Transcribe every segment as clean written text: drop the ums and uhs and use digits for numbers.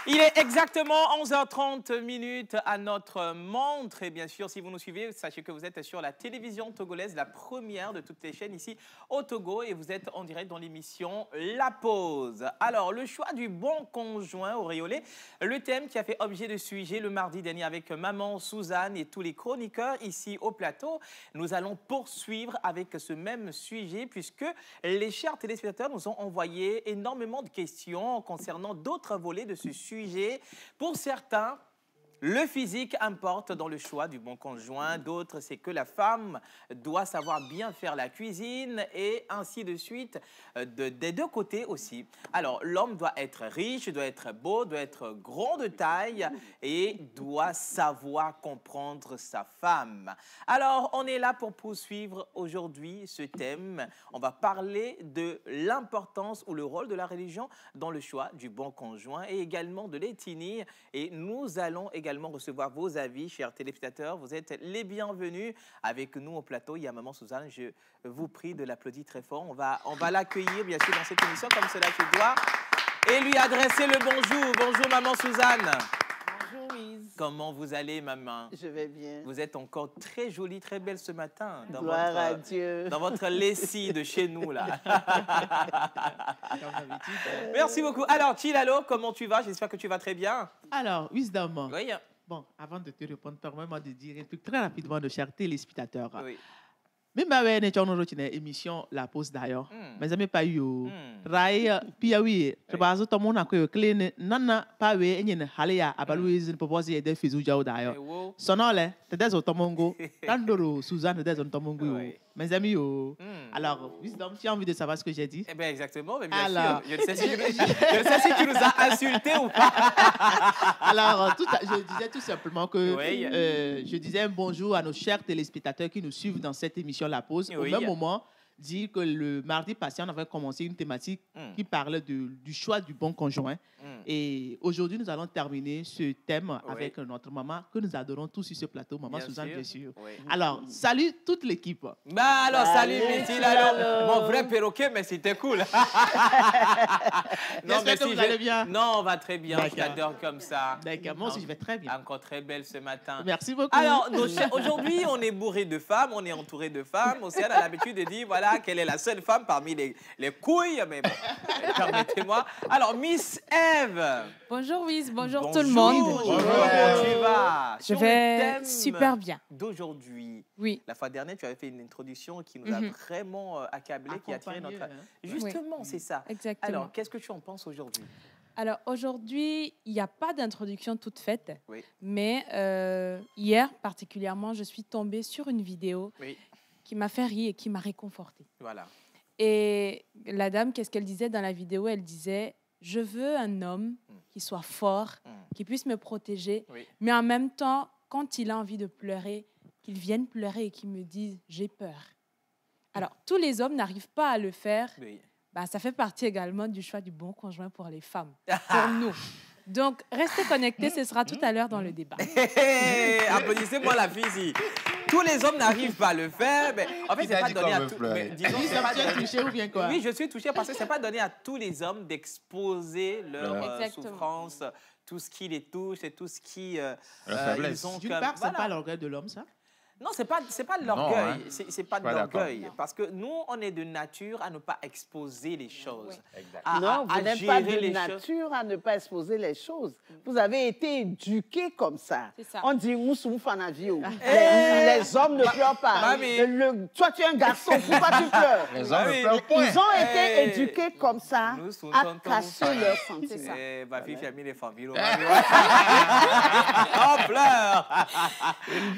Il est exactement 11h30 à notre montre. Et bien sûr, si vous nous suivez, sachez que vous êtes sur la télévision togolaise, la première de toutes les chaînes ici au Togo. Et vous êtes en direct dans l'émission La Pause. Alors, le choix du bon conjoint auréolé, le thème qui a fait objet de sujet le mardi dernier avec maman Suzanne et tous les chroniqueurs ici au plateau. Nous allons poursuivre avec ce même sujet puisque les chers téléspectateurs nous ont envoyé énormément de questions concernant d'autres volets de ce sujet. Pour certains, le physique importe dans le choix du bon conjoint. D'autres, c'est que la femme doit savoir bien faire la cuisine et ainsi de suite, des deux côtés aussi. Alors, l'homme doit être riche, doit être beau, doit être grand de taille et doit savoir comprendre sa femme. Alors, on est là pour poursuivre aujourd'hui ce thème. On va parler de l'importance ou le rôle de la religion dans le choix du bon conjoint et également de l'ethnie. Et nous allons également recevoir vos avis, chers téléspectateurs. Vous êtes les bienvenus avec nous au plateau. Il y a maman Suzanne, je vous prie de l'applaudir très fort. On va l'accueillir bien sûr dans cette émission comme cela se doit et lui adresser le bonjour. Bonjour maman Suzanne. Bonjour Louise. Comment vous allez maman? Je vais bien. Vous êtes encore très jolie, très belle ce matin. Gloire à Dieu. Dans votre lessive de chez nous là. Merci beaucoup. Alors Chilalo, comment tu vas? J'espère que tu vas très bien. Alors, Wisdom. Oui. Bon, avant de te répondre, permets-moi de dire un truc très rapidement de chers téléspectateurs. Oui. Même si on a une émission La Pause d'ailleurs, mais je n'ai pas eu. Rai, puis oui, je pense que tout le monde a clé, nana, pas oui, et n'y a pas abalouise, ne peut pas y aider Fizou Jao d'ailleurs. Sonole, t'es des automongo, Tandoro, Suzanne, t'es des automongo. Mes amis, alors, Wisdom, tu as envie de savoir ce que j'ai dit? Eh bien, exactement, mais bien sûr. Je ne sais si tu nous as insultés ou pas. Alors, je disais tout simplement que je disais un bonjour à nos chers téléspectateurs qui nous suivent dans cette émission La Pause. Au même moment, dire que le mardi passé, on avait commencé une thématique qui parlait du choix du bon conjoint. Et aujourd'hui, nous allons terminer ce thème avec notre maman que nous adorons tous sur ce plateau, maman Suzanne, bien sûr. Alors, salut toute l'équipe. Bah alors, salut Métil, mon vrai perroquet, mais c'était cool. Non, mais si vous allez bien. Non, on va très bien, je t'adore comme ça. D'accord, moi aussi je vais très bien. Encore très belle ce matin. Merci beaucoup. Alors, aujourd'hui, on est bourré de femmes, on est entouré de femmes. Océane a l'habitude de dire, voilà, qu'elle est la seule femme parmi les couilles, mais bon, permettez-moi. Alors, Miss Eve. Bonjour Wiz, bonjour tout le monde. Bonjour, comment tu vas? Je vais super bien. D'aujourd'hui. Oui. La fois dernière, tu avais fait une introduction qui nous a vraiment accablé, qui a attiré notre... Justement, c'est ça. Exactement. Alors, qu'est-ce que tu en penses aujourd'hui? Alors, aujourd'hui, il n'y a pas d'introduction toute faite. Mais hier, particulièrement, je suis tombée sur une vidéo qui m'a fait rire et qui m'a réconfortée. Voilà. Et la dame, qu'est-ce qu'elle disait dans la vidéo? Elle disait... Je veux un homme qui soit fort, qui puisse me protéger, mais en même temps, quand il a envie de pleurer, qu'il vienne pleurer et qu'il me dise « j'ai peur ». Alors, tous les hommes n'arrivent pas à le faire. Bah, ça fait partie également du choix du bon conjoint pour les femmes, pour nous. Donc, restez connectés, ce sera tout à l'heure dans le débat. Applaudissez-moi la physique. Tous les hommes n'arrivent pas à le faire. Mais en fait, c'est pas donné à tous. Disons, c'est pas touché ou bien quoi? Oui, je suis touché parce que c'est pas donné à tous les hommes d'exposer leur souffrance, tout ce qui les touche et tout ce qui ils ont. D'une part, c'est pas l'orgueil de l'homme, ça? Non, c'est pas de l'orgueil. C'est pas de l'orgueil. Parce que nous, on est de nature à ne pas exposer les choses. Non, vous n'êtes pas de nature à ne pas exposer les choses. Vous avez été éduqués comme ça. On dit Moussou Fanavio. Les hommes ne pleurent pas. Toi, tu es un garçon. Pourquoi tu pleures? Les hommes ne pleurent pas. Ils ont été éduqués comme ça à cacher leurs sentiments. Ma fille a mis les familles. On pleure.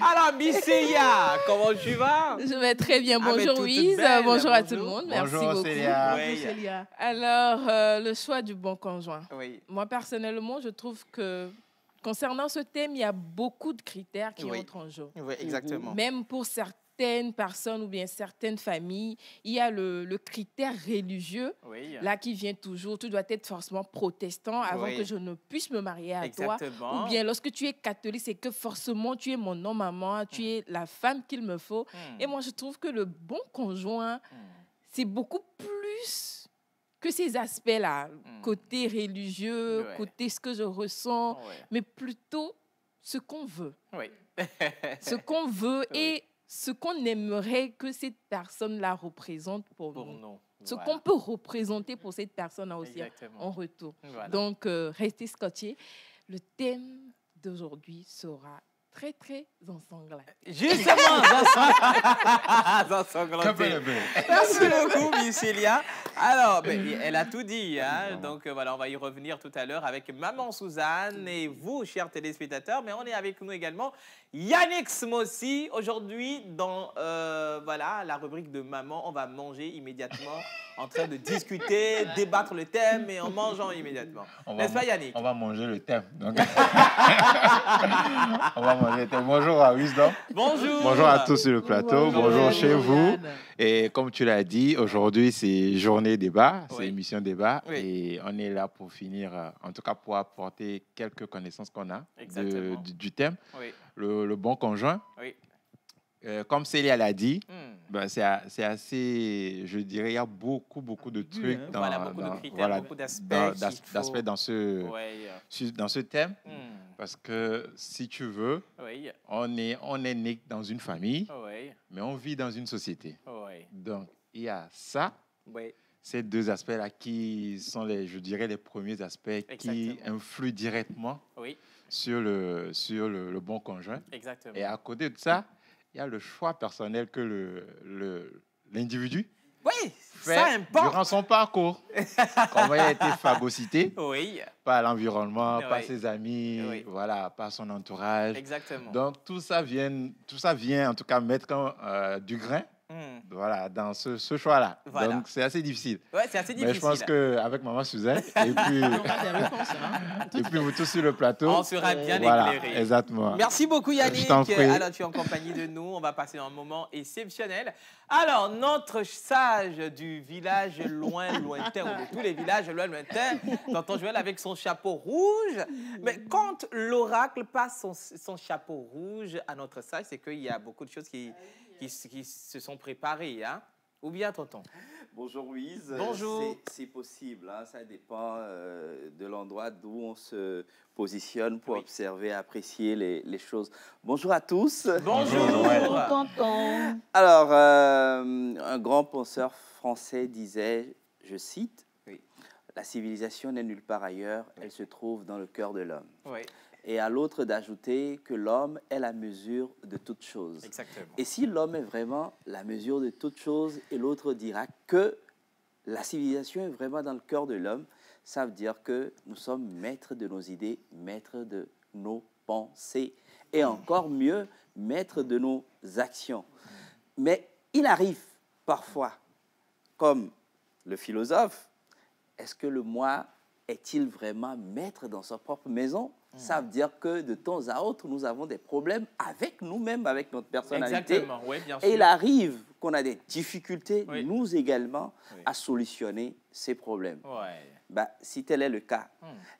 Alors, Missy, comment tu vas? Je vais très bien. Bonjour Louise, bonjour à tout le monde. Merci beaucoup. Bonjour Célia. Alors, le choix du bon conjoint. Moi, personnellement, je trouve que concernant ce thème, il y a beaucoup de critères qui entrent en jeu. Oui, exactement. Même pour certaines personnes ou bien certaines familles, il y a le critère religieux là qui vient toujours. Tu dois être forcément protestant avant que je ne puisse me marier à toi. Ou bien lorsque tu es catholique, c'est que forcément tu es mon homme à moi, tu es la femme qu'il me faut. Et moi, je trouve que le bon conjoint, c'est beaucoup plus que ces aspects-là, côté religieux, côté ce que je ressens, mais plutôt ce qu'on veut. Ce qu'on veut et ce qu'on aimerait que cette personne-là représente pour nous. Ce qu'on peut représenter pour cette personne-là aussi en retour. Donc, restez scotchés. Le thème d'aujourd'hui sera très, très ensanglant. Justement, ensanglanté. Merci beaucoup, Miss Célia. Alors, elle a tout dit. Hein? Donc, voilà, on va y revenir tout à l'heure avec Maman Suzanne et vous, chers téléspectateurs. Mais on est avec nous également Yannick Smossi. Aujourd'hui, dans voilà, la rubrique de Maman, on va manger immédiatement en train de discuter, débattre le thème et en mangeant immédiatement. N'est-ce pas, Yannick? On va manger le thème. Donc... on va manger le thème. Bonjour à Wisdom. Bonjour. Bonjour à tous sur le plateau. Bonjour chez vous. Et comme tu l'as dit, aujourd'hui, c'est journée débat, c'est émission débat. Et on est là pour finir, en tout cas pour apporter quelques connaissances qu'on a du thème. Le bon conjoint. Comme Célia l'a dit, c'est assez, je dirais, il y a beaucoup de trucs, beaucoup d'aspects dans ce thème. Parce que si tu veux, on est né dans une famille, mais on vit dans une société. Donc, il y a ça, ces deux aspects-là qui sont, je dirais, les premiers aspects qui influent directement sur le bon conjoint. Et à côté de ça, il y a le choix personnel que l'individu fait durant son parcours. Comment il a été phagocyté par l'environnement, par ses amis, voilà, par son entourage. Donc, tout ça vient en tout cas mettre du grain voilà, dans ce choix-là. Donc, c'est assez difficile. C'est assez difficile. Mais je pense qu'avec Maman Suzanne et puis vous tous sur le plateau, on sera bien éclairés. Exactement. Merci beaucoup, Yannick. Alors, tu es en compagnie de nous. On va passer un moment exceptionnel. Alors, notre sage du village lointain, ou de tous les villages lointains, tonton Joël avec son chapeau rouge. Mais quand l'oracle passe son chapeau rouge à notre sage, c'est qu'il y a beaucoup de choses qui se sont préparées, hein? Ou bien, tonton? Bonjour, Louise. Bonjour. C'est possible, hein? Ça dépend de l'endroit d'où on se positionne pour observer, apprécier les choses. Bonjour à tous. Bonjour, tonton. Alors, un grand penseur français disait, je cite, la civilisation n'est nulle part ailleurs, elle se trouve dans le cœur de l'homme. Et à l'autre d'ajouter que l'homme est la mesure de toute chose. Exactement. Et si l'homme est vraiment la mesure de toute chose, et l'autre dira que la civilisation est vraiment dans le cœur de l'homme, ça veut dire que nous sommes maîtres de nos idées, maîtres de nos pensées, et encore mieux, maîtres de nos actions. Mais il arrive parfois, comme le philosophe, est-ce que le moi est-il vraiment maître dans sa propre maison? Ça veut dire que de temps à autre, nous avons des problèmes avec nous-mêmes, avec notre personnalité. Exactement, oui, bien sûr. Et il arrive qu'on a des difficultés, nous également, à solutionner ces problèmes. Si tel est le cas,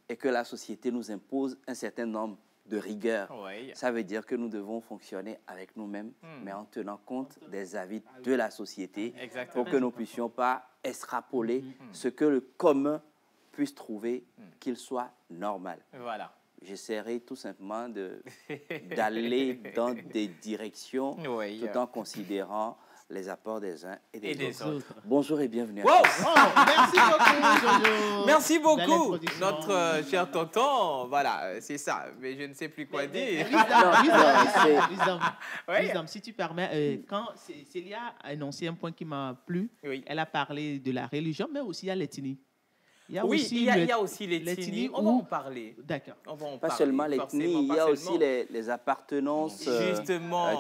et que la société nous impose un certain nombre de rigueur, ça veut dire que nous devons fonctionner avec nous-mêmes, mais en tenant compte des avis de la société, pour que nous ne puissions pas extrapoler ce que le commun puisse trouver qu'il soit normal. Voilà. J'essaierai tout simplement d'aller dans des directions tout en considérant les apports des uns et des autres. Bonjour et bienvenue à tous. Merci beaucoup, Jojo. Merci beaucoup, notre cher tonton. Voilà, c'est ça. Mais je ne sais plus quoi dire. Wisdom, si tu permets, quand Célia a énoncé un point qui m'a plu, elle a parlé de la religion, mais aussi il y a l'ethnie. Il y a aussi l'ethnie. On va en parler. D'accord. Pas seulement l'ethnie, il y a aussi les appartenances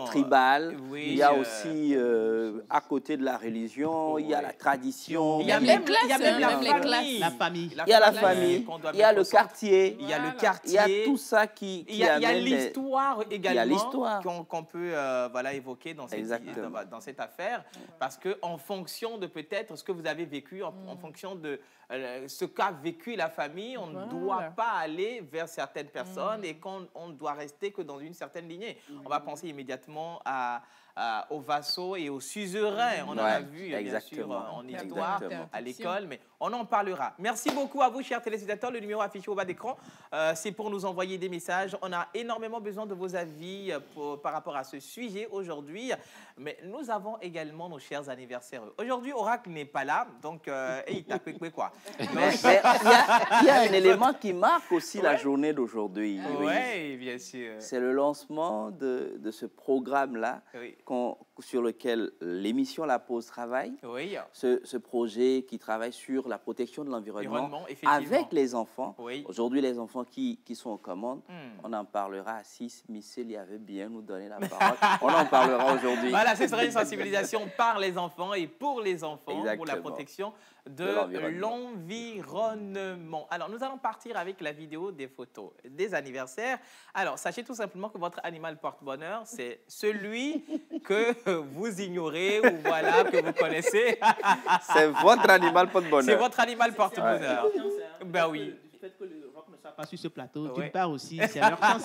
tribales. Il y a aussi, à côté de la religion, il y a la tradition. Il y a même la famille. Il y a la famille, il y a le quartier. Il y a le quartier. Il y a tout ça qui il y a l'histoire également. Il y a l'histoire qu'on peut évoquer dans cette affaire. Parce qu'en fonction de peut-être ce que vous avez vécu, en fonction de ce qu'a vécu la famille, on ne doit pas aller vers certaines personnes et qu'on ne doit rester que dans une certaine lignée. On va penser immédiatement à aux vassaux et aux suzerains. On en a vu, bien sûr, en histoire, à l'école, mais on en parlera. Merci beaucoup à vous, chers téléspectateurs. Le numéro affiché au bas d'écran, c'est pour nous envoyer des messages. On a énormément besoin de vos avis par rapport à ce sujet aujourd'hui. Mais nous avons également nos chers anniversaires. Aujourd'hui, Oracle n'est pas là, donc il t'a quoi. Mais il y a un élément qui marque aussi la journée d'aujourd'hui. Oui, bien sûr. C'est le lancement de ce programme-là sur lequel l'émission La Pause travaille. Oui. Ce projet qui travaille sur la protection de l'environnement avec les enfants. Oui. Aujourd'hui, les enfants qui sont aux commandes, on en parlera si Michel y avait bien nous donné la parole. On en parlera aujourd'hui. Voilà, ce sera une sensibilisation par les enfants et pour les enfants, pour la protection de l'environnement. Alors, nous allons partir avec la vidéo des photos des anniversaires. Alors, sachez tout simplement que votre animal porte-bonheur, c'est celui que vous ignorez ou voilà, que vous connaissez. C'est votre animal porte-bonheur. C'est votre animal porte-bonheur. Ben oui. Du fait que le rock ne soit pas sur ce plateau, d'une part aussi, c'est leur chance.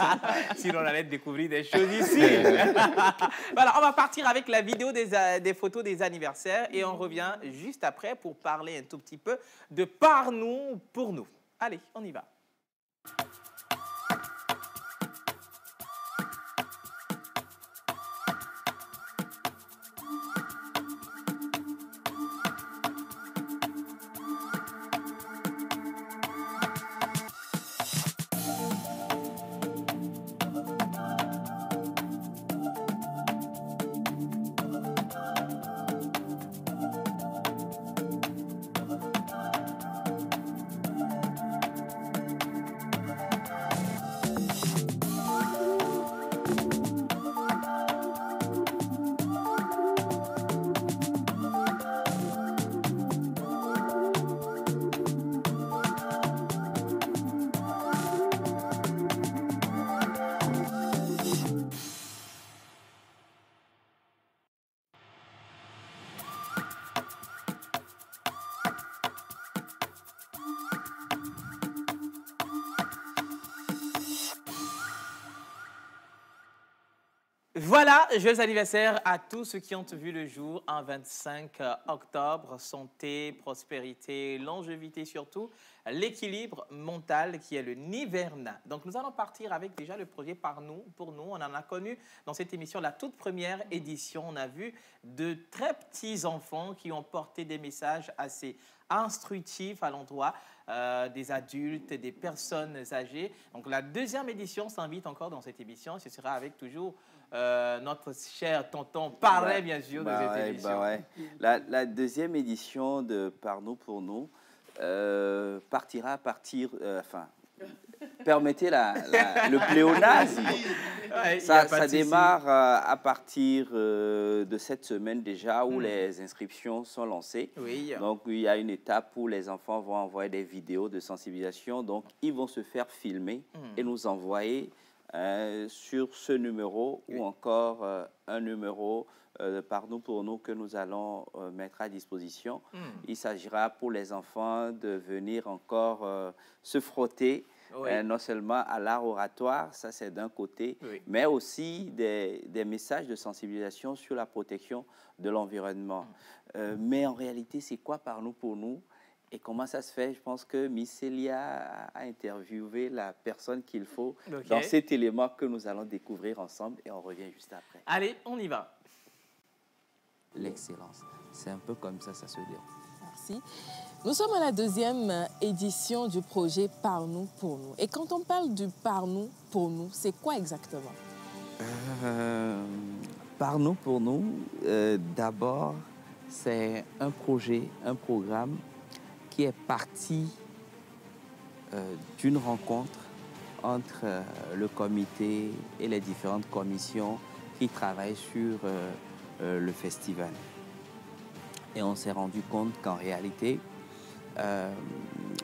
Sinon, on allait découvrir des choses ici. Voilà, on va partir avec la vidéo des photos des anniversaires et on revient juste après pour parler un tout petit peu de par nous, pour nous. Allez, on y va. Voilà, joyeux anniversaire à tous ceux qui ont vu le jour un 25 octobre. Santé, prospérité, longévité surtout, l'équilibre mental qui est le Niverna. Donc nous allons partir avec déjà le projet Par nous, pour nous. On en a connu dans cette émission la toute première édition. On a vu de très petits enfants qui ont porté des messages assez instructifs à l'endroit des adultes et des personnes âgées. Donc la deuxième édition s'invite encore dans cette émission. Ce sera avec toujours notre cher tonton Parley, bien sûr, de cette émission. La deuxième édition de Par nous, pour nous partira à partir... permettez le pléonasme. Ça démarre à partir de cette semaine déjà où les inscriptions sont lancées. Oui. Donc, il y a une étape où les enfants vont envoyer des vidéos de sensibilisation. Donc, ils vont se faire filmer et nous envoyer sur ce numéro ou encore un numéro Par nous, pour nous que nous allons mettre à disposition. Il s'agira pour les enfants de venir encore se frotter non seulement à l'art oratoire, ça c'est d'un côté, mais aussi des messages de sensibilisation sur la protection de l'environnement. Mais en réalité, c'est quoi Par nous, pour nous? Et comment ça se fait? Je pense que Miss Célia a interviewé la personne qu'il faut dans cet élément que nous allons découvrir ensemble et on revient juste après. Allez, on y va. L'excellence, c'est un peu comme ça se déroule. Merci. Nous sommes à la deuxième édition du projet Par nous, pour nous. Et quand on parle du Par nous, pour nous, c'est quoi exactement? Par nous, pour nous, d'abord, c'est un projet, un programme qui est parti d'une rencontre entre le comité et les différentes commissions qui travaillent sur le festival. Et on s'est rendu compte qu'en réalité,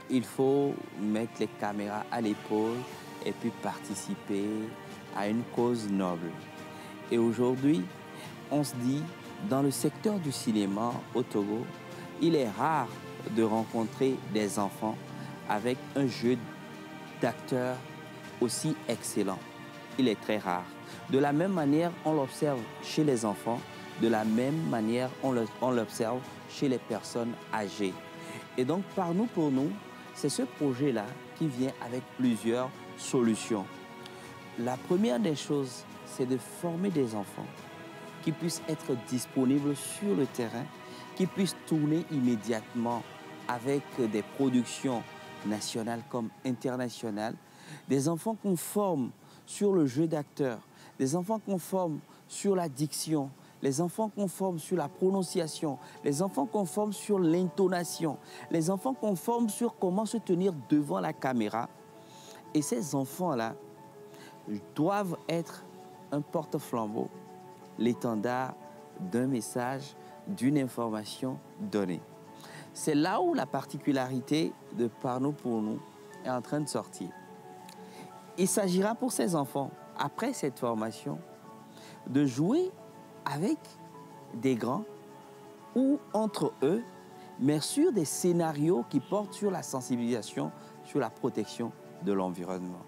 il faut mettre les caméras à l'épaule et puis participer à une cause noble. Et aujourd'hui, on se dit, dans le secteur du cinéma au Togo, il est rare de rencontrer des enfants avec un jeu d'acteurs aussi excellent. Il est très rare. De la même manière, on l'observe chez les enfants, de la même manière, on l'observe chez les personnes âgées. Et donc, par nous, pour nous, c'est ce projet-là qui vient avec plusieurs solutions. La première des choses, c'est de former des enfants qui puissent être disponibles sur le terrain, qui puissent tourner immédiatement avec des productions nationales comme internationales, des enfants qu'on forme sur le jeu d'acteur, des enfants qu'on forme sur la diction, les enfants qu'on forme sur la prononciation, les enfants qu'on forme sur l'intonation, les enfants qu'on forme sur comment se tenir devant la caméra. Et ces enfants-là doivent être un porte-flambeau, l'étendard d'un message, d'une information donnée. C'est là où la particularité de Par nous, pour nous est en train de sortir. Il s'agira pour ces enfants, après cette formation, de jouer avec des grands ou entre eux, mais sur des scénarios qui portent sur la sensibilisation, sur la protection de l'environnement.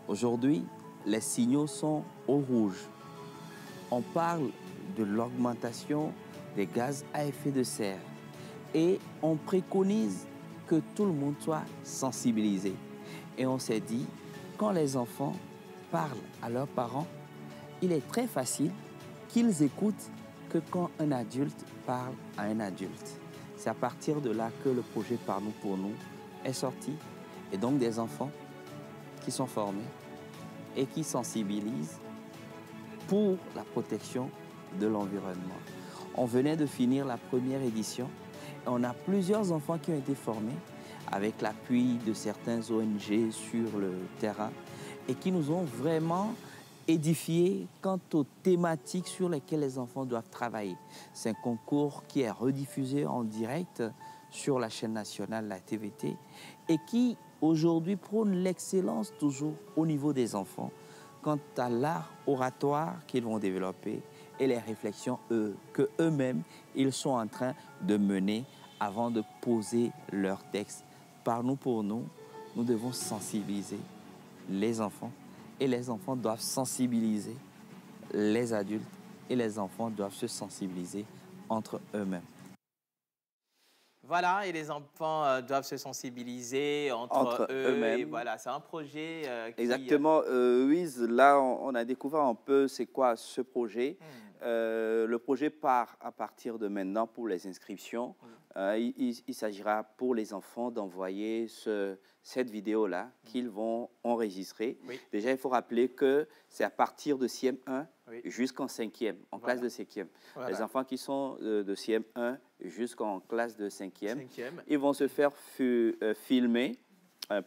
Aujourd'hui, les signaux sont au rouge. On parle de l'augmentation des gaz à effet de serre et on préconise que tout le monde soit sensibilisé. Et on s'est dit, quand les enfants parlent à leurs parents, il est très facile qu'ils écoutent que quand un adulte parle à un adulte. C'est à partir de là que le projet Par nous, pour nous est sorti. Et donc des enfants qui sont formés et qui sensibilisent pour la protection de l'environnement. On venait de finir la première édition et on a plusieurs enfants qui ont été formés avec l'appui de certains ONG sur le terrain et qui nous ont vraiment édifiés quant aux thématiques sur lesquelles les enfants doivent travailler. C'est un concours qui est rediffusé en direct sur la chaîne nationale, la TVT, et qui aujourd'hui prône l'excellence toujours au niveau des enfants quant à l'art oratoire qu'ils vont développer et les réflexions qu'eux-mêmes ils sont en train de mener avant de poser leur texte. Par nous, pour nous, nous devons sensibiliser les enfants et les enfants doivent sensibiliser les adultes et les enfants doivent se sensibiliser entre eux-mêmes. Voilà, et les enfants doivent se sensibiliser entre eux-mêmes. Voilà, c'est un projet qui... Exactement. Oui, là, on a découvert un peu c'est quoi ce projet. Le projet part à partir de maintenant pour les inscriptions. Il s'agira pour les enfants d'envoyer cette vidéo-là qu'ils vont enregistrer. Oui. Déjà, il faut rappeler que c'est à partir de CM1 jusqu'en 5e, en classe de 5e. Voilà. Les enfants qui sont de CM1 jusqu'en classe de 5e, ils vont se faire filmer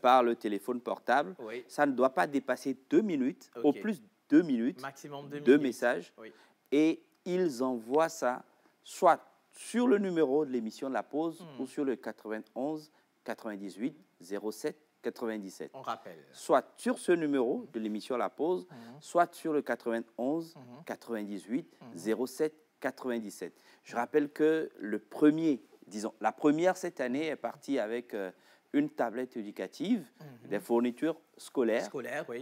par le téléphone portable. Oui. Ça ne doit pas dépasser 2 minutes, au plus 2 minutes, maximum 2 minutes. De messages. Oui. Et ils envoient ça soit sur le numéro de l'émission de la pause ou sur le 91 98 07 97. On rappelle. Soit sur ce numéro de l'émission La Pause, soit sur le 91 98 07 97. Je rappelle que le premier, disons, la première cette année est partie avec une tablette éducative, des fournitures scolaires, oui.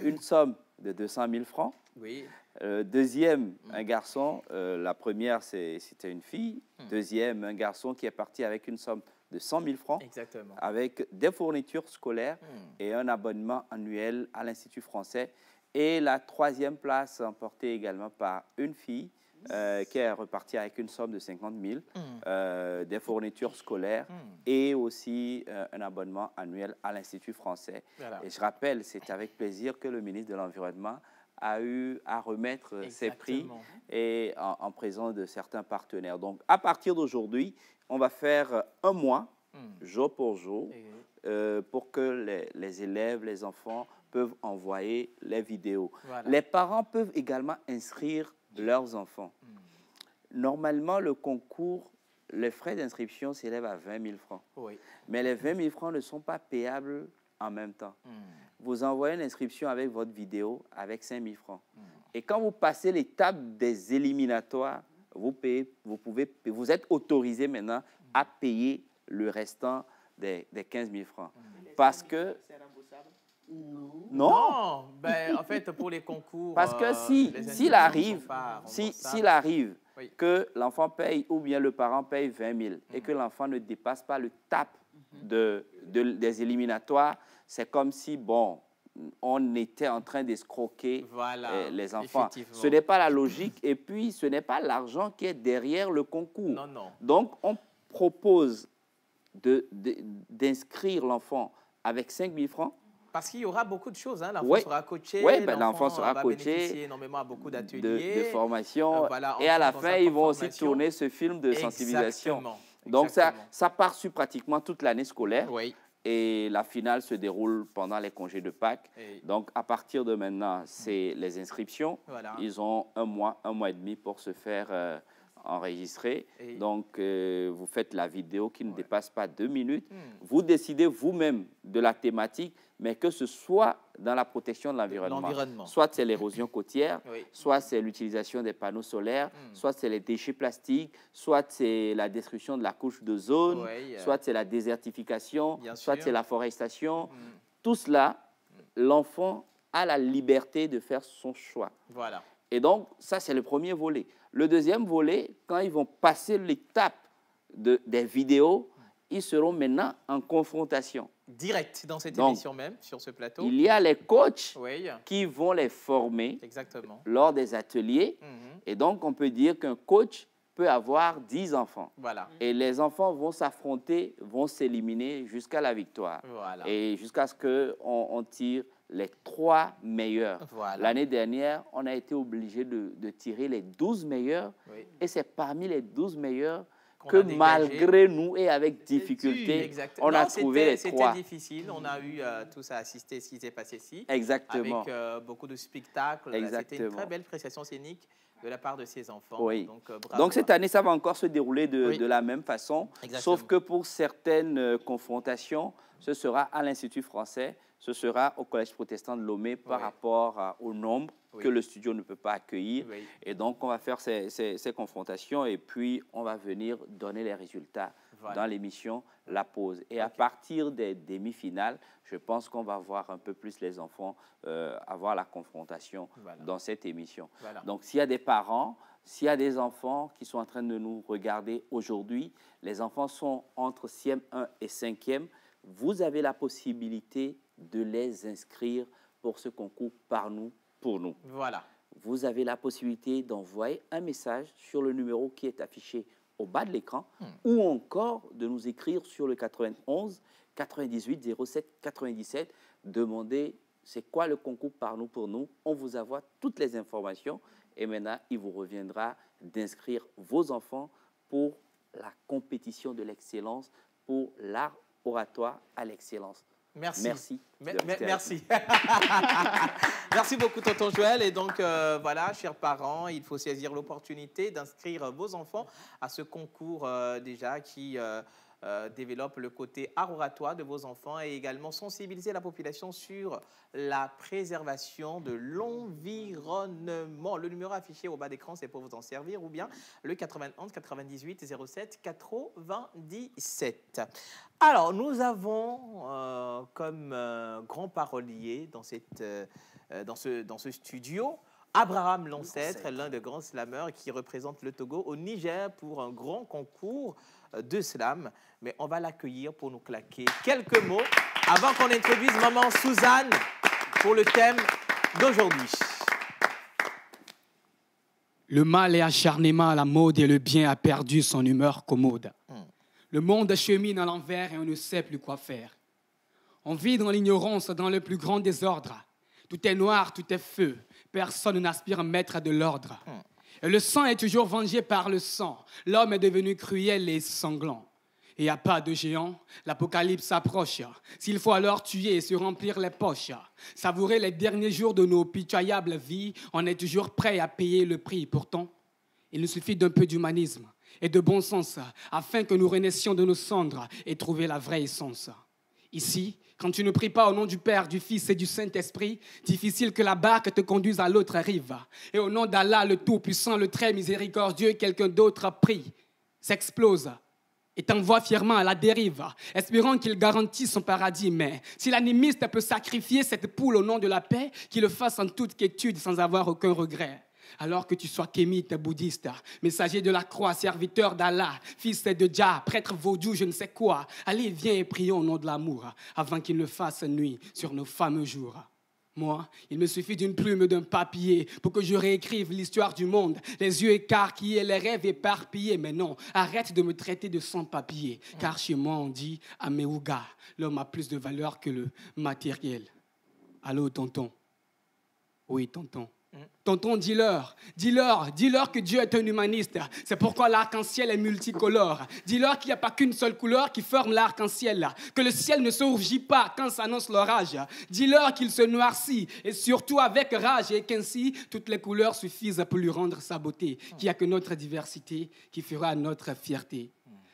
Une somme de 200 000 francs. Oui. Deuxième, un garçon. La première, c'était une fille. Deuxième, un garçon qui est parti avec une somme de 100 000 francs. Exactement. Avec des fournitures scolaires et un abonnement annuel à l'Institut français. Et la troisième place emportée également par une fille qui est repartie avec une somme de 50 000, des fournitures scolaires et aussi un abonnement annuel à l'Institut français. Voilà. Et je rappelle, c'est avec plaisir que le ministre de l'Environnement a eu à remettre ces prix et en présence de certains partenaires. Donc, à partir d'aujourd'hui, on va faire un mois, jour pour jour, pour que les élèves, les enfants peuvent envoyer les vidéos. Voilà. Les parents peuvent également inscrire leurs enfants. Normalement, le concours, les frais d'inscription s'élèvent à 20 000 francs. Oui. Mais les 20 000 francs ne sont pas payables en même temps. Vous envoyez une inscription avec votre vidéo avec 5 000 francs. Et quand vous passez l'étape des éliminatoires, vous êtes autorisé maintenant à payer le restant des 15 000 francs. Parce que... Non. Ben, en fait, pour les concours... Parce que s'il arrive que l'enfant paye ou bien le parent paye 20 000 et que l'enfant ne dépasse pas le TAP des éliminatoires, c'est comme si, bon, on était en train d'escroquer les enfants. Ce n'est pas la logique et puis ce n'est pas l'argent qui est derrière le concours. Non, non. Donc, on propose d'inscrire l'enfant avec 5 000 francs. Parce qu'il y aura beaucoup de choses. Hein. L'enfant sera coaché. Oui, ben, l'enfant sera va coaché. Bénéficier énormément à beaucoup d'ateliers. De formation. Et à la fin, ils vont aussi tourner ce film de sensibilisation. Donc, ça part sur pratiquement toute l'année scolaire. Oui. Et la finale se déroule pendant les congés de Pâques. Donc, à partir de maintenant, c'est les inscriptions. Voilà. Ils ont un mois et demi pour se faire enregistrer. Donc, vous faites la vidéo qui ne dépasse pas 2 minutes. Vous décidez vous-même de la thématique, mais que ce soit dans la protection de l'environnement. Soit c'est l'érosion côtière, soit c'est l'utilisation des panneaux solaires, soit c'est les déchets plastiques, soit c'est la destruction de la couche d'ozone, soit c'est la désertification, soit c'est la forestation. Tout cela, l'enfant a la liberté de faire son choix. Voilà. Et donc, ça, c'est le premier volet. Le deuxième volet, quand ils vont passer l'étape des vidéos, ils seront maintenant en confrontation. Direct dans cette émission même, sur ce plateau. Il y a les coachs qui vont les former lors des ateliers. Et donc, on peut dire qu'un coach peut avoir 10 enfants. Voilà. Et les enfants vont s'affronter, vont s'éliminer jusqu'à la victoire. Voilà. Et jusqu'à ce qu'on tire les 3 meilleurs. Voilà. L'année dernière, on a été obligé de tirer les 12 meilleurs. Et c'est parmi les 12 meilleurs que malgré nous et avec difficulté, on a trouvé les 3. C'était difficile. On a eu tous à assister à ce qui s'est passé ici. Exactement. Avec beaucoup de spectacles. C'était une très belle prestation scénique de la part de ces enfants. Oui. Donc cette année, ça va encore se dérouler de la même façon. Sauf que pour certaines confrontations, ce sera à l'Institut français, ce sera au Collège protestant de Lomé par rapport au nombre que le studio ne peut pas accueillir. Et donc, on va faire ces confrontations et puis on va venir donner les résultats dans l'émission La Pause. Et à partir des demi-finales, je pense qu'on va voir un peu plus les enfants avoir la confrontation dans cette émission. Donc, s'il y a des parents, s'il y a des enfants qui sont en train de nous regarder aujourd'hui, les enfants sont entre CM1 et 5e, vous avez la possibilité de les inscrire pour ce concours par nous, pour nous. Voilà. Vous avez la possibilité d'envoyer un message sur le numéro qui est affiché au bas de l'écran ou encore de nous écrire sur le 91 98 07 97. Demandez c'est quoi le concours par nous, pour nous. On vous envoie toutes les informations et maintenant, il vous reviendra d'inscrire vos enfants pour la compétition de l'excellence, pour l'art oratoire à l'excellence. Merci. Merci. Merci beaucoup, tonton Joël. Et donc, voilà, chers parents, il faut saisir l'opportunité d'inscrire vos enfants à ce concours déjà qui développe le côté art oratoire de vos enfants et également sensibiliser la population sur la préservation de l'environnement. Le numéro affiché au bas d'écran, c'est pour vous en servir, ou bien le 91 98 07 97. Alors, nous avons comme grand parolier dans ce studio Abraham Lancêtre, l'un des grands slameurs qui représente le Togo au Niger pour un grand concours de slam. Mais on va l'accueillir pour nous claquer quelques mots avant qu'on introduise maman Suzanne pour le thème d'aujourd'hui. Le mal est acharnement à la mode et le bien a perdu son humeur commode. Le monde chemine à l'envers et on ne sait plus quoi faire. On vit dans l'ignorance, dans le plus grand désordre. Tout est noir, tout est feu. Personne n'aspire à mettre de l'ordre. Et le sang est toujours vengé par le sang. L'homme est devenu cruel et sanglant. Il n'y a pas de géant, l'apocalypse approche. S'il faut alors tuer et se remplir les poches, savourer les derniers jours de nos pitoyables vies, on est toujours prêt à payer le prix. Pourtant, il nous suffit d'un peu d'humanisme et de bon sens afin que nous renaissions de nos cendres et trouver la vraie essence. Ici, quand tu ne pries pas au nom du Père, du Fils et du Saint-Esprit, difficile que la barque te conduise à l'autre rive. Et au nom d'Allah, le Tout-Puissant, le très miséricordieux, quelqu'un d'autre prie, s'explose et t'envoie fièrement à la dérive, espérant qu'il garantisse son paradis. Mais si l'animiste peut sacrifier cette poule au nom de la paix, qu'il le fasse en toute quiétude sans avoir aucun regret. Alors que tu sois kémite, bouddhiste, messager de la croix, serviteur d'Allah, fils de Jah, prêtre vaudou, je ne sais quoi, allez, viens et prions au nom de l'amour, avant qu'il ne fasse nuit sur nos fameux jours. Moi, il me suffit d'une plume, d'un papier pour que je réécrive l'histoire du monde, les yeux écarquillés, les rêves éparpillés. Mais non, arrête de me traiter de sans-papier, car chez moi, on dit « Améouga », l'homme a plus de valeur que le matériel. Allô, tonton? Oui, tonton. Tonton, dis-leur que Dieu est un humaniste. C'est pourquoi l'arc-en-ciel est multicolore. Dis-leur qu'il n'y a pas qu'une seule couleur qui forme l'arc-en-ciel. Que le ciel ne se rougit pas quand s'annonce l'orage. Dis-leur qu'il se noircit, et surtout avec rage, et qu'ainsi toutes les couleurs suffisent pour lui rendre sa beauté. Qu'il n'y a que notre diversité qui fera notre fierté.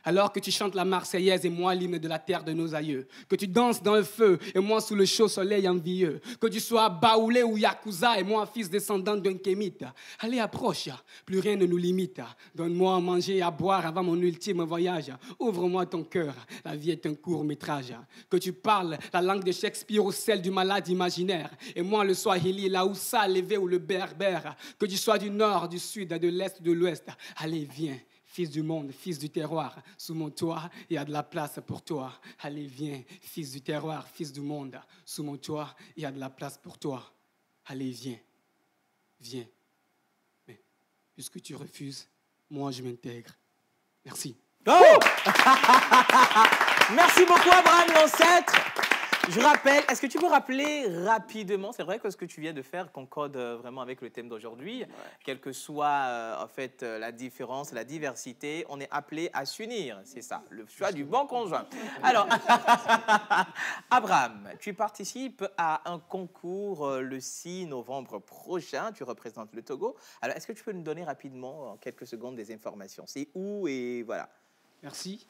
Alors que tu chantes la Marseillaise et moi l'hymne de la terre de nos aïeux. Que tu danses dans le feu et moi sous le chaud soleil envieux. Que tu sois baoulé ou yakuza et moi fils descendant d'un kémite. Allez, approche, plus rien ne nous limite. Donne-moi à manger et à boire avant mon ultime voyage. Ouvre-moi ton cœur, la vie est un court-métrage. Que tu parles la langue de Shakespeare ou celle du malade imaginaire. Et moi le Swahili, la Hausa, l'évé ou le berbère. Que tu sois du nord, du sud, de l'est, de l'ouest. Allez, viens. Fils du monde, fils du terroir, sous mon toit, il y a de la place pour toi. Allez, viens, fils du terroir, fils du monde, sous mon toit, il y a de la place pour toi. Allez, viens, viens. Mais puisque tu refuses, moi, je m'intègre. Merci. Oh Merci beaucoup, Abraham Lancêtre. Je rappelle, est-ce que tu peux rappeler rapidement, c'est vrai que ce que tu viens de faire concorde vraiment avec le thème d'aujourd'hui, quelle que soit en fait la différence, la diversité, on est appelé à s'unir, c'est ça, le choix du bon conjoint. Alors, Abraham, tu participes à un concours le 6 novembre prochain, tu représentes le Togo. Alors, est-ce que tu peux nous donner rapidement, en quelques secondes, des informations? C'est où et voilà. Merci.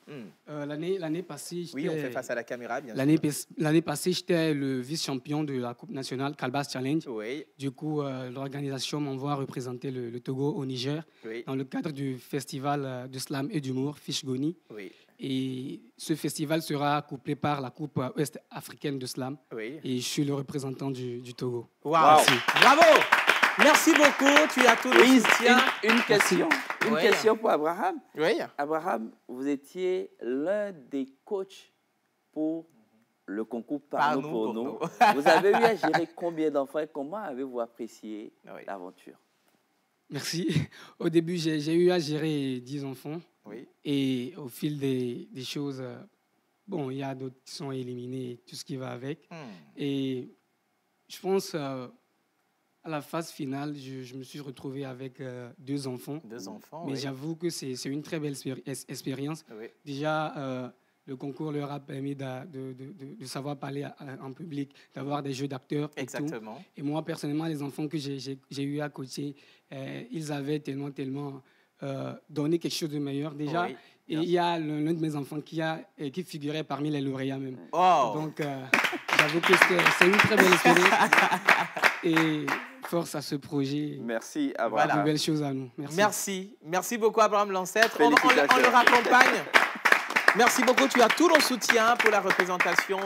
L'année passée, oui, on fait face à la caméra, bien sûr. L'année passée, j'étais le vice-champion de la Coupe nationale Calbas Challenge. Oui. Du coup, l'organisation m'envoie représenter le Togo au Niger dans le cadre du festival de slam et d'humour Fishgoni. Oui. Et ce festival sera couplé par la Coupe ouest-africaine de slam. Oui. Et je suis le représentant du Togo. Wow. Merci. Bravo. Merci beaucoup, tu as tout le soutien. Une question pour Abraham. Oui. Abraham, vous étiez l'un des coachs pour le concours Par nous pour nous. Vous avez eu à gérer combien d'enfants et comment avez-vous apprécié l'aventure? Merci. Au début, j'ai eu à gérer 10 enfants. Oui. Et au fil des choses, bon, il y a d'autres qui sont éliminés, tout ce qui va avec. Et je pense... à la phase finale, je me suis retrouvé avec 2 enfants. 2 enfants, mais j'avoue que c'est une très belle expérience. Oui. Déjà, le concours leur a permis de savoir parler en public, d'avoir des jeux d'acteurs. Exactement. Et moi, personnellement, les enfants que j'ai eu à coacher, ils avaient tellement donné quelque chose de meilleur. Déjà, et il y a l'un de mes enfants qui figurait parmi les lauréats même. Oh. Donc, j'avoue que c'est une très belle expérience. Et force à ce projet. Merci, Abraham. De belles choses à nous. Merci beaucoup, Abraham Lancêtre. On le raccompagne. Merci beaucoup. Tu as tout notre soutien pour la représentation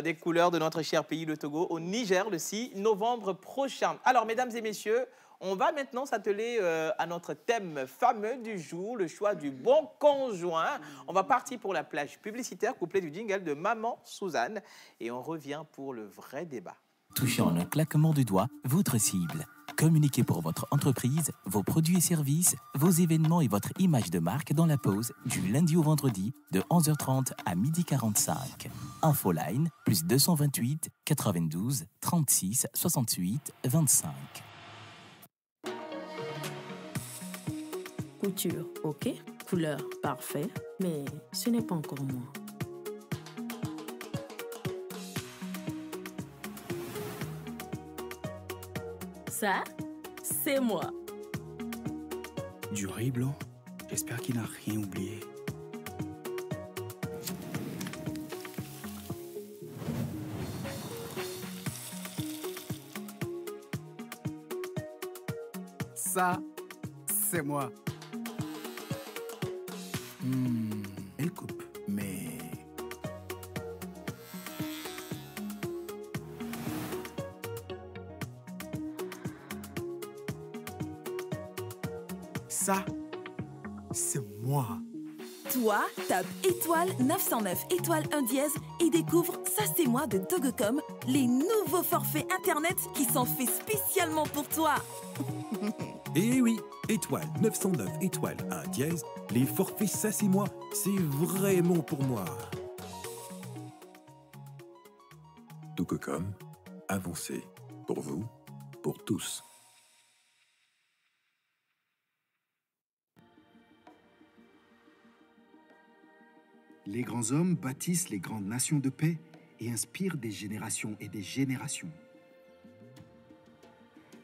des couleurs de notre cher pays, le Togo, au Niger, le 6 novembre prochain. Alors, mesdames et messieurs, on va maintenant s'atteler à notre thème fameux du jour, le choix du bon conjoint. On va partir pour la plage publicitaire couplée du jingle de Maman Suzanne. Et on revient pour le vrai débat. Touchez en un claquement de doigts votre cible. Communiquez pour votre entreprise, vos produits et services, vos événements et votre image de marque dans la pause du lundi au vendredi de 11h30 à 12h45. Infoline plus 228 92 36 68 25. Couture, ok. Couleur, parfait. Mais ce n'est pas encore moi. Ça, c'est moi. Du riz blanc, j'espère qu'il n'a rien oublié. Ça, c'est moi. Ça, c'est moi. Toi, tape étoile 909 étoile 1 dièse et découvre Ça c'est moi de Togocom, les nouveaux forfaits Internet qui sont faits spécialement pour toi. Eh oui, étoile 909 étoile 1 dièse, les forfaits Ça c'est moi, c'est vraiment pour moi. Togocom, avancez. Pour vous, pour tous. Les grands hommes bâtissent les grandes nations de paix et inspirent des générations et des générations.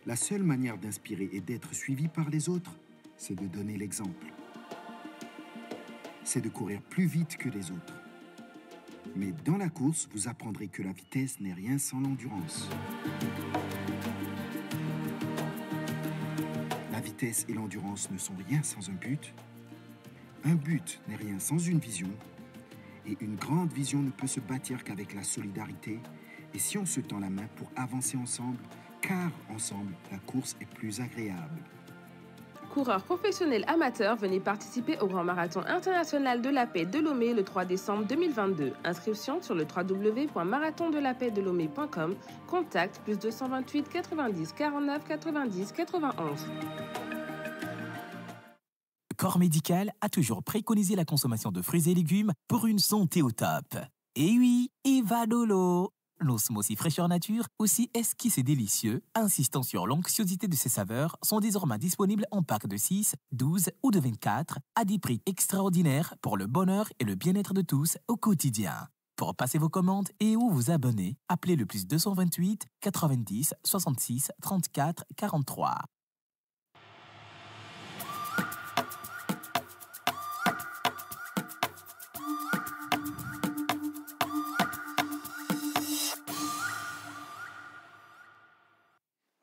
La seule manière d'inspirer et d'être suivi par les autres, c'est de donner l'exemple. C'est de courir plus vite que les autres. Mais dans la course, vous apprendrez que la vitesse n'est rien sans l'endurance. La vitesse et l'endurance ne sont rien sans un but. Un but n'est rien sans une vision. Et une grande vision ne peut se bâtir qu'avec la solidarité et si on se tend la main pour avancer ensemble, car ensemble, la course est plus agréable. Coureurs professionnels amateurs, venez participer au Grand Marathon international de la paix de Lomé le 3 décembre 2022. Inscription sur le www.marathondelapaidelomé.com. Contact +228 90 49 90 91. Corps Médical a toujours préconisé la consommation de fruits et légumes pour une santé au top. Et oui, Evadolo, l'osmose fraîcheur nature, aussi esquisse et délicieux, insistant sur l'onctuosité de ses saveurs, sont désormais disponibles en packs de 6, 12 ou de 24 à des prix extraordinaires pour le bonheur et le bien-être de tous au quotidien. Pour passer vos commandes et ou vous abonner, appelez le +228 90 66 34 43.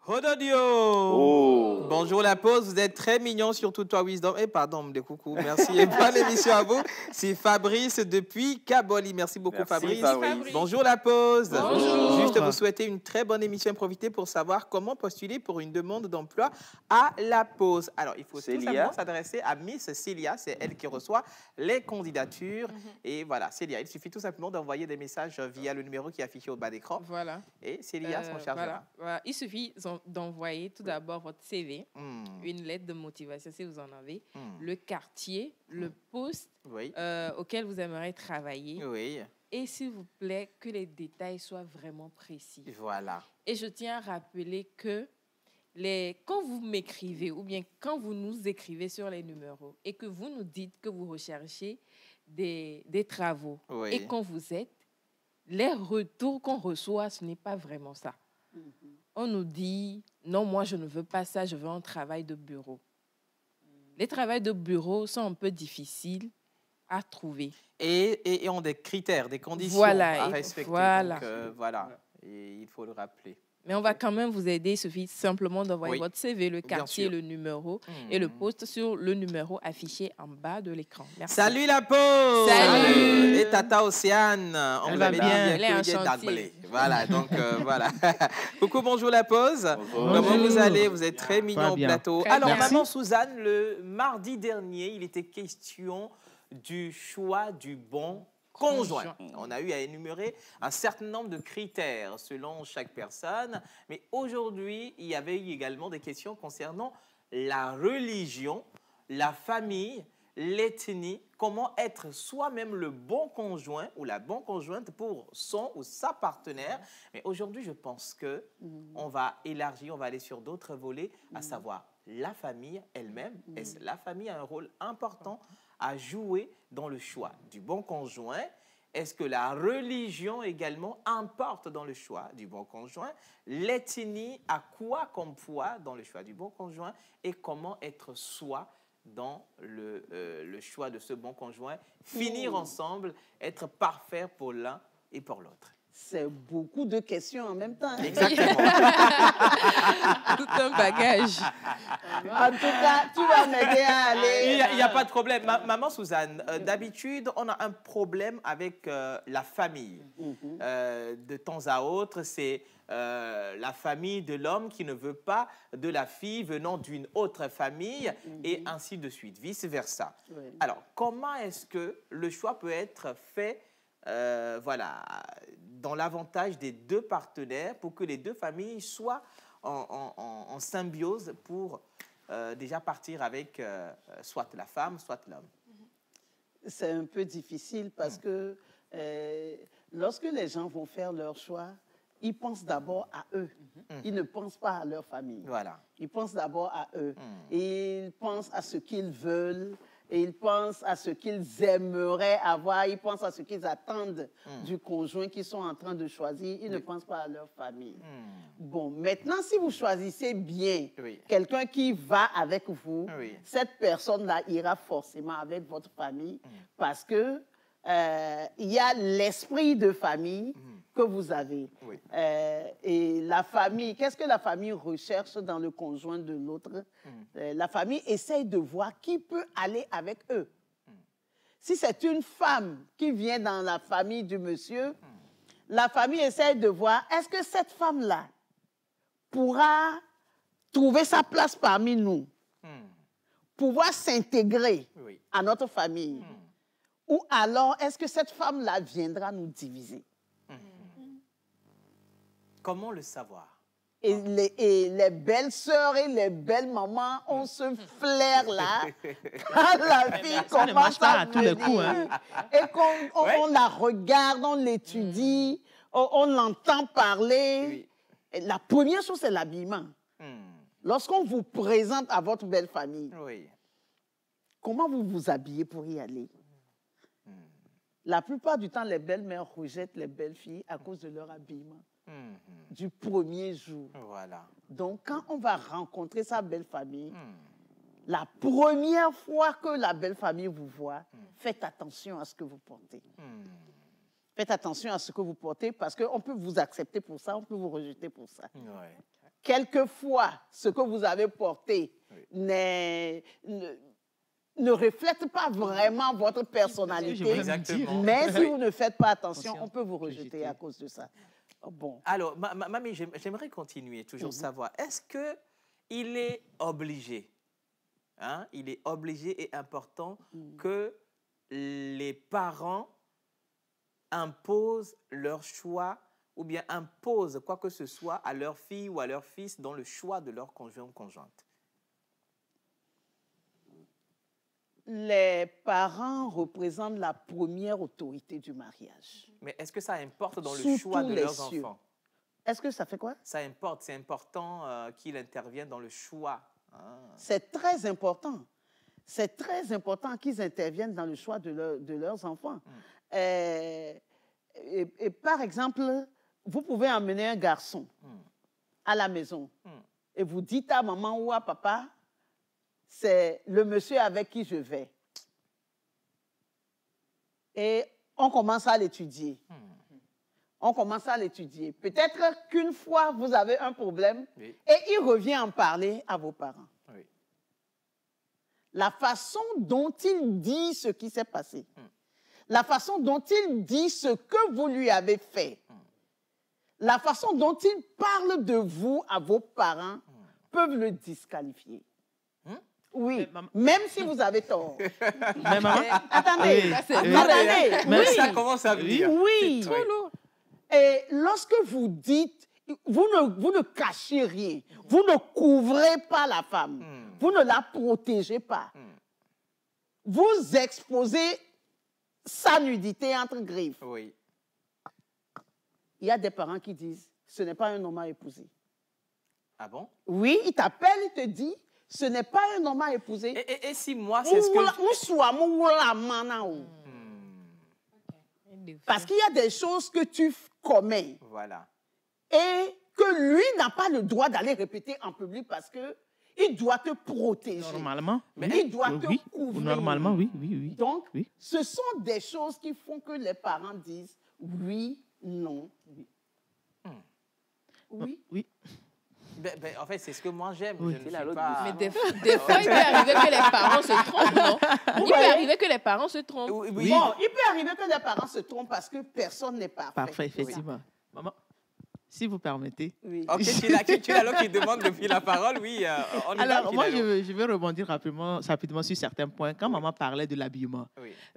Rododio! Oh. Bonjour la pause, vous êtes très mignon, surtout toi Wisdom. Pardon, des coucou, merci et bonne émission à vous. C'est Fabrice depuis Kaboli. Merci beaucoup Fabrice. Bonjour la pause. Bonjour. Juste vous souhaiter une très bonne émission et profiter pour savoir comment postuler pour une demande d'emploi à la pause. Alors, il faut tout simplement s'adresser à Miss Célia, c'est elle qui reçoit les candidatures. Et voilà, Célia, il suffit tout simplement d'envoyer des messages via le numéro qui est affiché au bas d'écran. Voilà. Et Célia s'en chargera. Voilà. Il suffit d'envoyer tout d'abord votre CV, une lettre de motivation si vous en avez, le quartier, le poste auquel vous aimeriez travailler. Oui. Et s'il vous plaît, que les détails soient vraiment précis. Voilà. Et je tiens à rappeler que quand vous m'écrivez ou bien quand vous nous écrivez sur les numéros et que vous nous dites que vous recherchez des travaux et qu'on vous aide, les retours qu'on reçoit, ce n'est pas vraiment ça. On nous dit, non, moi, je ne veux pas ça, je veux un travail de bureau. Les travails de bureau sont un peu difficiles à trouver. Et ont des critères, des conditions à respecter. Voilà. Donc, voilà, et il faut le rappeler. Mais on va quand même vous aider. Il suffit simplement d'envoyer votre CV, le quartier, le numéro et le poste sur le numéro affiché en bas de l'écran. Merci. Salut la pause. Salut. Et Tata Océane. On va bien. Elle est en chantier. Voilà, donc voilà. Coucou, bonjour la pause. Bonjour. Comment vous allez? Vous êtes très mignon au plateau. Alors, maman Suzanne, le mardi dernier, il était question du choix du bon conjoint. On a eu à énumérer un certain nombre de critères selon chaque personne, mais aujourd'hui, il y avait eu également des questions concernant la religion, la famille, l'ethnie, comment être soi-même le bon conjoint ou la bonne conjointe pour son ou sa partenaire. Mais aujourd'hui, je pense qu'on va élargir, on va aller sur d'autres volets, à savoir la famille elle-même. La famille a un rôle important à jouer dans le choix du bon conjoint. Est-ce que la religion également importe dans le choix du bon conjoint? L'ethnie a quoi comme poids dans le choix du bon conjoint? Et comment être soi dans le choix de ce bon conjoint? Finir ensemble, être parfait pour l'un et pour l'autre. C'est beaucoup de questions en même temps. Exactement. Tout un bagage. En tout cas, tu vas m'aider à aller. Il n'y a pas de problème. Maman Suzanne, d'habitude, on a un problème avec la famille. De temps à autre, c'est la famille de l'homme qui ne veut pas de la fille venant d'une autre famille et ainsi de suite, vice-versa. Alors, comment est-ce que le choix peut être fait voilà, dans l'avantage des deux partenaires pour que les deux familles soient en symbiose pour déjà partir avec soit la femme, soit l'homme? C'est un peu difficile parce que lorsque les gens vont faire leur choix, ils pensent d'abord à eux. Ils ne pensent pas à leur famille. Voilà. Ils pensent d'abord à eux. Et ils pensent à ce qu'ils veulent. Et ils pensent à ce qu'ils aimeraient avoir. Ils pensent à ce qu'ils attendent du conjoint qu'ils sont en train de choisir. Ils ne pensent pas à leur famille. Bon, maintenant, si vous choisissez bien quelqu'un qui va avec vous, cette personne-là ira forcément avec votre famille parce que il y a l'esprit de famille que vous avez. Et la famille, qu'est-ce que la famille recherche dans le conjoint de l'autre? La famille essaye de voir qui peut aller avec eux. Si c'est une femme qui vient dans la famille du monsieur, la famille essaye de voir est-ce que cette femme-là pourra trouver sa place parmi nous, pouvoir s'intégrer à notre famille. Ou alors, est-ce que cette femme-là viendra nous diviser? Comment le savoir? Et les belles sœurs et les belles mamans ont ce flair-là. Quand la fille commence à venir et qu'on la regarde, on l'étudie, on l'entend parler. La première chose, c'est l'habillement. Lorsqu'on vous présente à votre belle famille, comment vous vous habillez pour y aller? La plupart du temps, les belles-mères rejettent les belles filles à cause de leur habillement. Du premier jour. Voilà. Donc, quand on va rencontrer sa belle famille, la première fois que la belle famille vous voit, faites attention à ce que vous portez. Faites attention à ce que vous portez parce qu'on peut vous accepter pour ça, on peut vous rejeter pour ça. Quelquefois, ce que vous avez porté ne reflète pas vraiment votre personnalité. Mais si vous ne faites pas attention, on peut vous rejeter à cause de ça. Bon. Alors, mamie, j'aimerais continuer, toujours savoir, est-ce qu'il est obligé, il est obligé et important que les parents imposent leur choix ou bien imposent quoi que ce soit à leur fille ou à leur fils dans le choix de leur conjoint ou conjointe? Les parents représentent la première autorité du mariage. Mais est-ce que ça importe dans le choix de leurs enfants? Est-ce que ça fait quoi? Ça importe, c'est important qu'ils interviennent dans le choix. C'est très important. C'est très important qu'ils interviennent dans le choix de leurs enfants. Et par exemple, vous pouvez emmener un garçon à la maison et vous dites à maman ou à papa, c'est le monsieur avec qui je vais. Et on commence à l'étudier. On commence à l'étudier. Peut-être qu'une fois, vous avez un problème et il revient en parler à vos parents. La façon dont il dit ce qui s'est passé, la façon dont il dit ce que vous lui avez fait, la façon dont il parle de vous à vos parents peuvent le disqualifier. Oui, même si vous avez tort. Attendez, mais ça commence à venir. Oui. Trop lourd. Et lorsque vous dites, vous ne cachez rien, vous ne couvrez pas la femme, vous ne la protégez pas. Vous exposez sa nudité entre griffes. Oui. Il y a des parents qui disent, ce n'est pas un homme à épouser. Ah bon? Oui, il t'appelle, il te dit, ce n'est pas un homme à épouser. Et si moi, c'est ce que... Parce qu'il y a des choses que tu commets. Voilà. Et que lui n'a pas le droit d'aller répéter en public parce qu'il doit te protéger. Normalement. Mais il doit te couvrir. Normalement, oui. Donc, ce sont des choses qui font que les parents disent, oui, Non. Oui. Oui. En fait, c'est ce que moi j'aime. Oui. Mais des fois, il peut arriver que les parents se trompent, non? Il peut arriver que les parents se trompent. Oui. Bon, il peut arriver que les parents se trompent parce que personne n'est parfait. Parfait, effectivement. Maman, si vous permettez. Oui. Ok, tu as l'autre qui demande depuis la parole, oui. Alors, moi, je vais rebondir rapidement sur certains points. Quand maman parlait de l'habillement,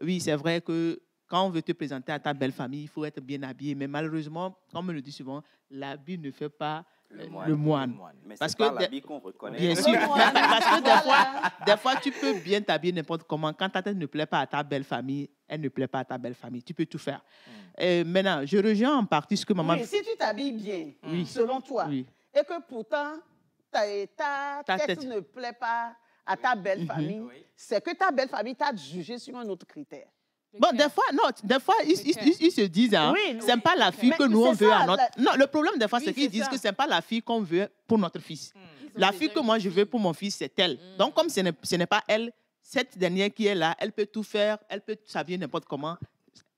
oui, c'est vrai que quand on veut te présenter à ta belle famille, il faut être bien habillé. Mais malheureusement, comme on le dit souvent, l'habit ne fait pas le moine. Mais c'est pas l'habit qu'on reconnaît. Bien sûr. Parce que des fois, tu peux bien t'habiller n'importe comment. Quand ta tête ne plaît pas à ta belle famille, elle ne plaît pas à ta belle famille. Tu peux tout faire. Maintenant, je rejoins en partie ce que maman... Oui, si tu t'habilles bien, selon toi, et que pourtant ta tête ne plaît pas à ta belle famille, c'est que ta belle famille t'a jugé sur un autre critère. Bon, des fois, ils se disent, hein, c'est pas la fille que nous on veut à notre... Non, le problème, des fois, c'est qu'ils disent que c'est pas la fille qu'on veut pour notre fils. La fille que moi, je veux pour mon fils, c'est elle. Donc, comme ce n'est pas elle, cette dernière qui est là, elle peut tout faire, elle peut s'habiller n'importe comment.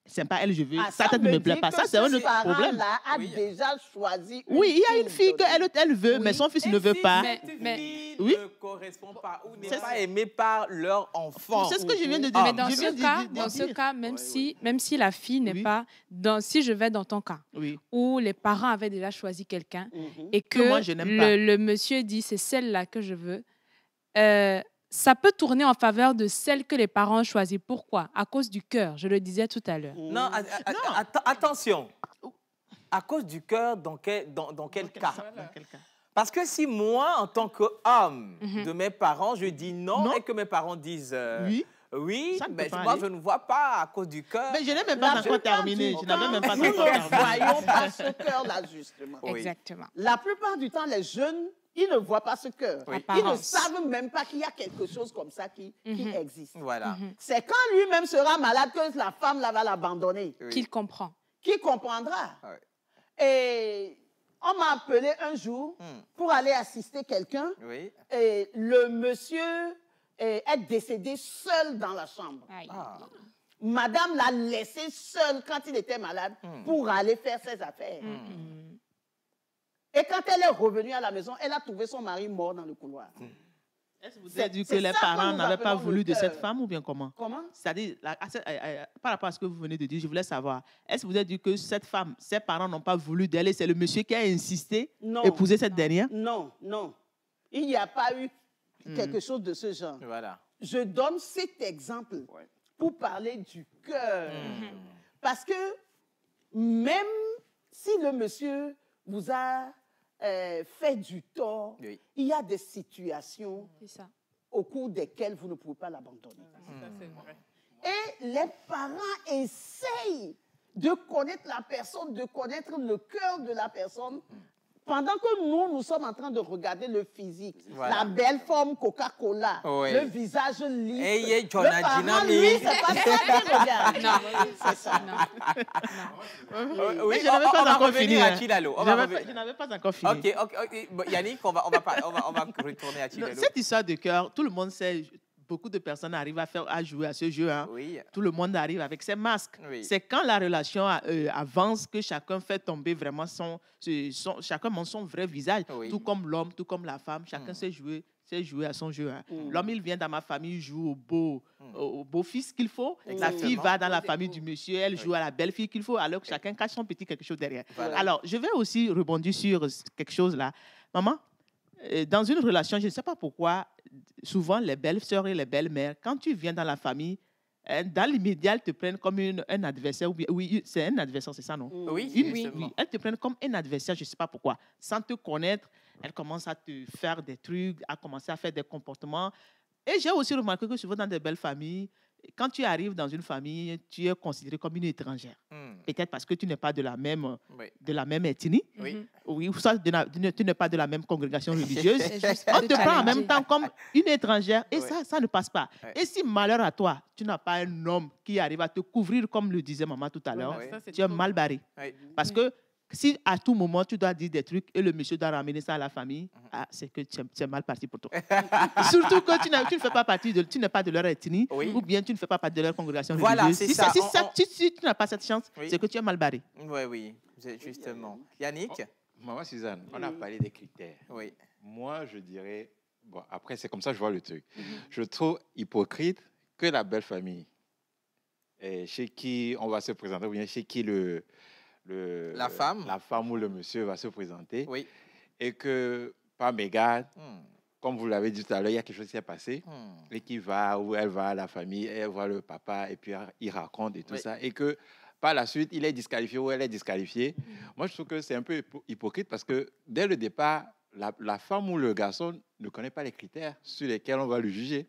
C'est pas elle, je veux. Sa tête ne me plaît pas. Ça, c'est un autre problème. Là a déjà choisi. Oui, il y a une fille qu'elle veut, mais son fils ne veut pas. Mais ne correspond pas ou n'est pas aimée par leur enfant. C'est ce que je viens de dire. Mais dans ce cas, même si la fille n'est pas si je vais dans ton cas, où les parents avaient déjà choisi quelqu'un et que moi, je n'aime pas. Le monsieur dit c'est celle-là que je veux. Ça peut tourner en faveur de celle que les parents ont choisie. Pourquoi? À cause du cœur, je le disais tout à l'heure. Non, attention. À cause du cœur, dans quel cas? Parce que si moi, en tant qu'homme de mes parents, je dis non et que mes parents disent oui, mais moi, je ne vois pas à cause du cœur. Mais je n'ai même pas encore terminé. Je n'avais même pas encore terminé. Nous ne voyons pas ce cœur-là, justement. Exactement. La plupart du temps, les jeunes, ils ne voient pas ce cœur. Ils ne savent même pas qu'il y a quelque chose comme ça qui existe. Voilà. C'est quand lui-même sera malade que la femme là va l'abandonner. Qu'il comprend. Qu'il comprendra. Et on m'a appelé un jour pour aller assister quelqu'un. Et le monsieur est décédé seul dans la chambre. Madame l'a laissé seul quand il était malade pour aller faire ses affaires. Et quand elle est revenue à la maison, elle a trouvé son mari mort dans le couloir. Est-ce que vous avez dit que les parents n'avaient pas voulu de cette femme ou bien comment? Comment? C'est-à-dire, par rapport à ce que vous venez de dire, je voulais savoir, est-ce que vous avez dit que cette femme, ses parents n'ont pas voulu d'elle et c'est le monsieur qui a insisté épouser cette dernière? Non. Il n'y a pas eu quelque chose de ce genre. Voilà. Je donne cet exemple pour parler du cœur. Parce que même si le monsieur vous a fait du tort, il y a des situations au cours desquelles vous ne pouvez pas l'abandonner. Et les parents essayent de connaître la personne, de connaître le cœur de la personne, pendant que nous sommes en train de regarder le physique, la belle forme Coca-Cola, le visage lisse. Le parent, lui, c'est pas ça qu'il regarde. Non, c'est ça. Oui, je n'avais pas encore fini. Je n'avais pas encore fini. Ok. Yannick, on va retourner à Chilalo. Cette histoire de cœur, tout le monde sait... Beaucoup de personnes arrivent à jouer à ce jeu. Hein. Tout le monde arrive avec ses masques. C'est quand la relation avance que chacun fait tomber vraiment chacun montre son vrai visage. Tout comme l'homme, tout comme la femme. Chacun sait jouer à son jeu. Hein. L'homme, il vient dans ma famille, il joue au beau-fils qu'il faut. La fille va dans la famille du monsieur, elle joue à la belle-fille qu'il faut, alors que chacun cache son petit quelque chose derrière. Alors, je vais aussi rebondir sur quelque chose là. Maman, dans une relation, je ne sais pas pourquoi, souvent les belles-sœurs et les belles-mères, quand tu viens dans la famille, dans l'immédiat, elles te prennent comme un adversaire. Oui, c'est un adversaire, c'est ça, non? Oui. Elles te prennent comme un adversaire, je ne sais pas pourquoi. Sans te connaître, elles commencent à te faire des trucs, à commencer à faire des comportements. Et j'ai aussi remarqué que souvent dans des belles familles, quand tu arrives dans une famille, tu es considéré comme une étrangère. Peut-être parce que tu n'es pas de la même ethnie. Ou soit tu n'es pas de la même congrégation religieuse. On te prend en même temps comme une étrangère et ça ne passe pas. Et si malheur à toi, tu n'as pas un homme qui arrive à te couvrir, comme le disait maman tout à l'heure, tu es mal barré. Parce que si à tout moment, tu dois dire des trucs et le monsieur doit ramener ça à la famille, c'est que tu es mal parti pour toi. Surtout quand tu ne fais pas partie tu n'es pas de leur ethnie, ou bien tu ne fais pas partie de leur congrégation religieuse. Si tu n'as pas cette chance, c'est que tu es mal barré. Oui, justement. Yannick? Maman Suzanne, on a parlé des critères. Oui. Moi, je dirais, bon, après, c'est comme ça que je vois le truc. Je trouve hypocrite que la belle famille, chez qui on va se présenter, ou bien chez qui la femme ou le monsieur va se présenter, et que par mégarde, comme vous l'avez dit tout à l'heure, il y a quelque chose qui s'est passé, et qui va, ou elle va à la famille, elle voit le papa, et puis il raconte et tout ça, et que par la suite, il est disqualifié ou elle est disqualifiée. Moi, je trouve que c'est un peu hypocrite parce que dès le départ, la femme ou le garçon ne connaît pas les critères sur lesquels on va le juger.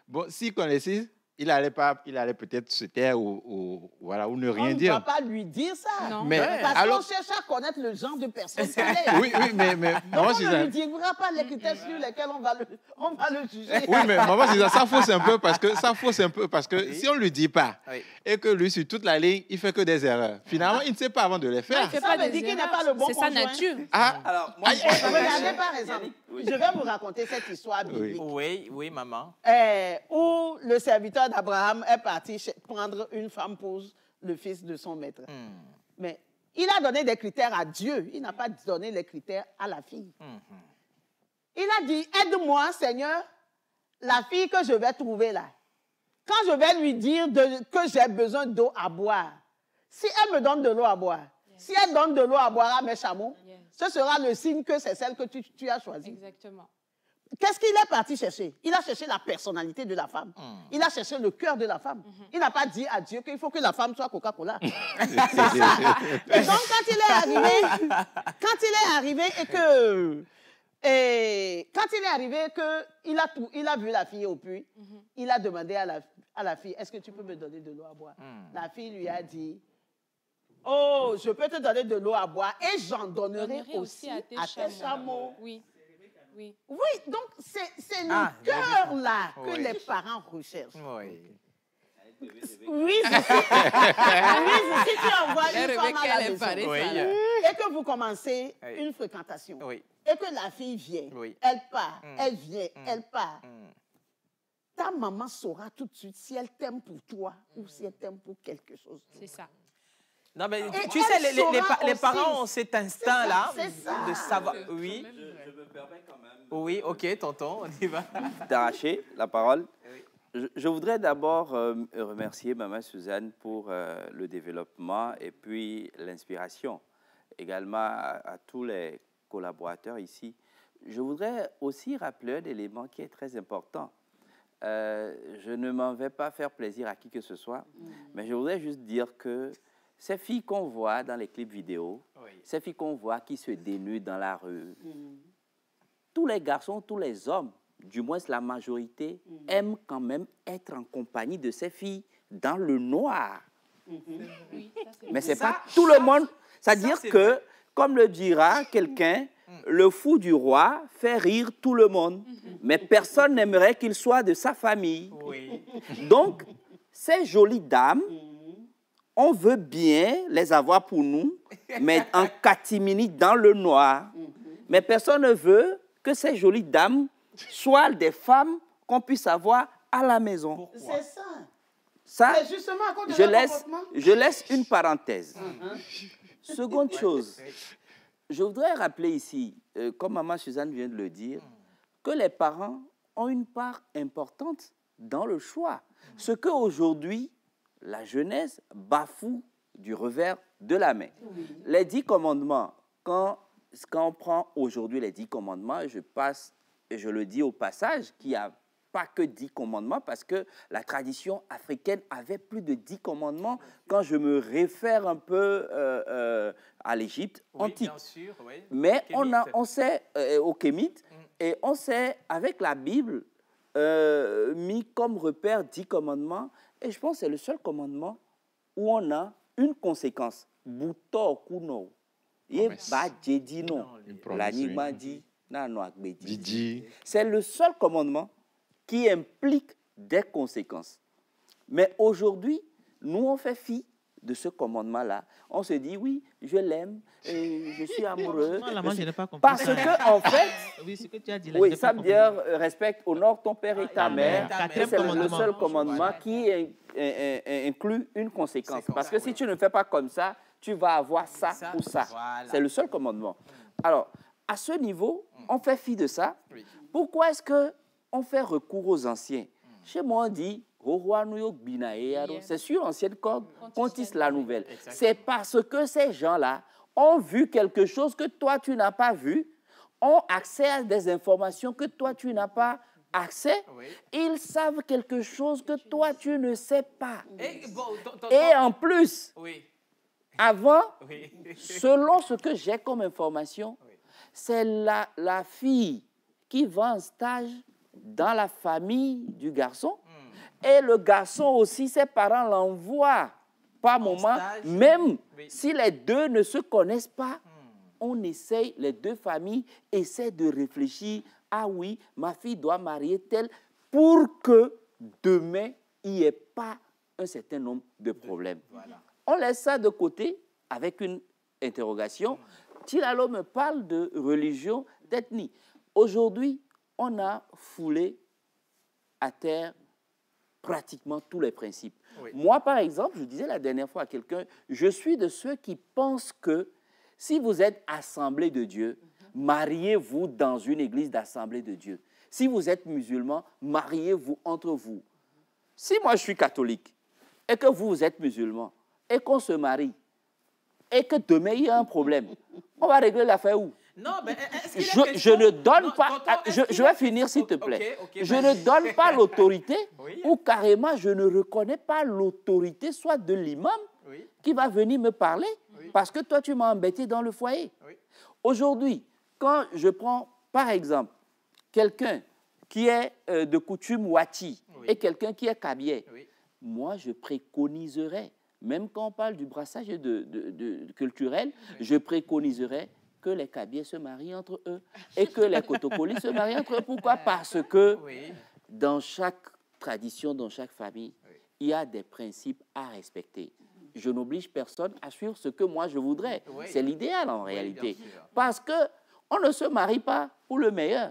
Bon, s'il connaissait, il allait peut-être se taire ou ne rien dire. On ne va pas lui dire ça. Non. Mais parce qu'on cherche à connaître le genre de personne qu'elle est. Oui, mais maman, on ne lui dira pas les critères sur lesquels on va le juger. Oui, mais maman, ça fausse un peu parce que si on ne lui dit pas et que lui, sur toute la ligne, il fait que des erreurs, finalement, il ne sait pas avant de les faire. Ça veut dire qu'il n'est pas le bon conjoint. C'est sa nature. Alors, moi, regardez par exemple, je vais vous raconter cette histoire biblique. Oui, maman. Où le serviteur d'Abraham est parti prendre une femme pour le fils de son maître. Mais il a donné des critères à Dieu. Il n'a pas donné les critères à la fille. Il a dit, aide-moi, Seigneur, la fille que je vais trouver là. Quand je vais lui dire que j'ai besoin d'eau à boire, si elle me donne de l'eau à boire, si elle donne de l'eau à boire à mes chameaux, ce sera le signe que c'est celle que tu as choisie. Exactement. Qu'est-ce qu'il est parti chercher? Il a cherché la personnalité de la femme. Il a cherché le cœur de la femme. Il n'a pas dit à Dieu qu'il faut que la femme soit Coca-Cola. Et donc, quand il est arrivé il a vu la fille au puits, il a demandé à la fille, est-ce que tu peux me donner de l'eau à boire? La fille lui a dit, oh, je peux te donner de l'eau à boire et j'en donnerai aussi à tes chameaux. Oui, donc c'est le cœur là que les parents recherchent. Oui, si tu envoies une femme à la maison et que vous commencez une fréquentation et que la fille vient, elle part, elle vient, elle part, ta maman saura tout de suite si elle t'aime pour toi ou si elle t'aime pour quelque chose. C'est ça. Non, mais tu sais, les parents ont cet instinct-là de savoir. Oui. Je me permets quand même. Oui, ok, tonton, on y va. D'arracher la parole. Je voudrais d'abord remercier Maman Suzanne pour le développement et puis l'inspiration. Également à tous les collaborateurs ici. Je voudrais aussi rappeler un élément qui est très important. Je ne m'en vais pas faire plaisir à qui que ce soit, mais je voudrais juste dire que ces filles qu'on voit dans les clips vidéo, ces filles qu'on voit qui se dénudent dans la rue, tous les garçons, tous les hommes, du moins la majorité, aiment quand même être en compagnie de ces filles dans le noir. Mais ce n'est pas tout le monde. C'est-à-dire que, comme le dira quelqu'un, le fou du roi fait rire tout le monde, mais personne n'aimerait qu'il soit de sa famille. Donc, ces jolies dames, on veut bien les avoir pour nous, mais en catimini dans le noir. Mais personne ne veut que ces jolies dames soient des femmes qu'on puisse avoir à la maison. C'est ça. Ça, c'est justement à cause de je laisse une parenthèse. Seconde chose, je voudrais rappeler ici, comme Maman Suzanne vient de le dire, que les parents ont une part importante dans le choix. Ce qu'aujourd'hui, la jeunesse bafoue du revers de la main. Les 10 commandements, quand on prend aujourd'hui les 10 commandements, je le dis au passage, qu'il n'y a pas que 10 commandements, parce que la tradition africaine avait plus de 10 commandements quand je me réfère un peu à l'Égypte antique. Bien sûr, mais on sait, au Kémite, et on s'est, avec la Bible, mis comme repère 10 commandements, et je pense que c'est le seul commandement où on a une conséquence. Bouto kuno. C'est le seul commandement qui implique des conséquences. Mais aujourd'hui, nous, on fait fi de ce commandement-là, on se dit, oui, je l'aime, je suis amoureux. Non, là, moi, je n'ai pas compris. Parce que, en fait, oui, ce que tu as dit là, oui, ça veut dire respecte, honore ton père et ta mère. C'est le seul commandement qui inclut une conséquence. Parce que si tu ne fais pas comme ça, tu vas avoir ça ou ça. C'est le seul commandement. Alors, à ce niveau, on fait fi de ça. Pourquoi est-ce qu'on fait recours aux anciens? Chez moi, on dit, c'est sur l'ancienne corde qu'on tisse la nouvelle. C'est parce que ces gens-là ont vu quelque chose que toi, tu n'as pas vu, ont accès à des informations que toi, tu n'as pas accès. Ils savent quelque chose que toi, tu ne sais pas. Et en plus, avant, selon ce que j'ai comme information, c'est la fille qui va en stage dans la famille du garçon. Et le garçon aussi, ses parents l'envoient par moment, même si les deux ne se connaissent pas, on essaye, les deux familles essaient de réfléchir, ah oui, ma fille doit marier telle, pour que demain, il n'y ait pas un certain nombre de problèmes. On laisse ça de côté avec une interrogation. Tilalo me parle de religion, d'ethnie. Aujourd'hui, on a foulé à terre pratiquement tous les principes. Moi, par exemple, je disais la dernière fois à quelqu'un, je suis de ceux qui pensent que si vous êtes assemblée de Dieu, mariez-vous dans une église d'assemblée de Dieu. Si vous êtes musulman, mariez-vous entre vous. Si moi je suis catholique et que vous êtes musulman et qu'on se marie et que demain il y a un problème, on va régler l'affaire où? Non, mais je ne donne pas... Je vais finir, s'il te plaît. Je ne donne pas l'autorité ou carrément, je ne reconnais pas l'autorité soit de l'imam qui va venir me parler parce que toi, tu m'as embêté dans le foyer. Aujourd'hui, quand je prends, par exemple, quelqu'un qui est de coutume Ouachi et quelqu'un qui est Kabier, moi, je préconiserais, même quand on parle du brassage culturel, je préconiserais que les Kabiers se marient entre eux et que les Kotokolis se marient entre eux. Pourquoi? Parce que dans chaque tradition, dans chaque famille, il y a des principes à respecter. Je n'oblige personne à suivre ce que moi je voudrais. C'est l'idéal en réalité. Parce qu'on ne se marie pas pour le meilleur.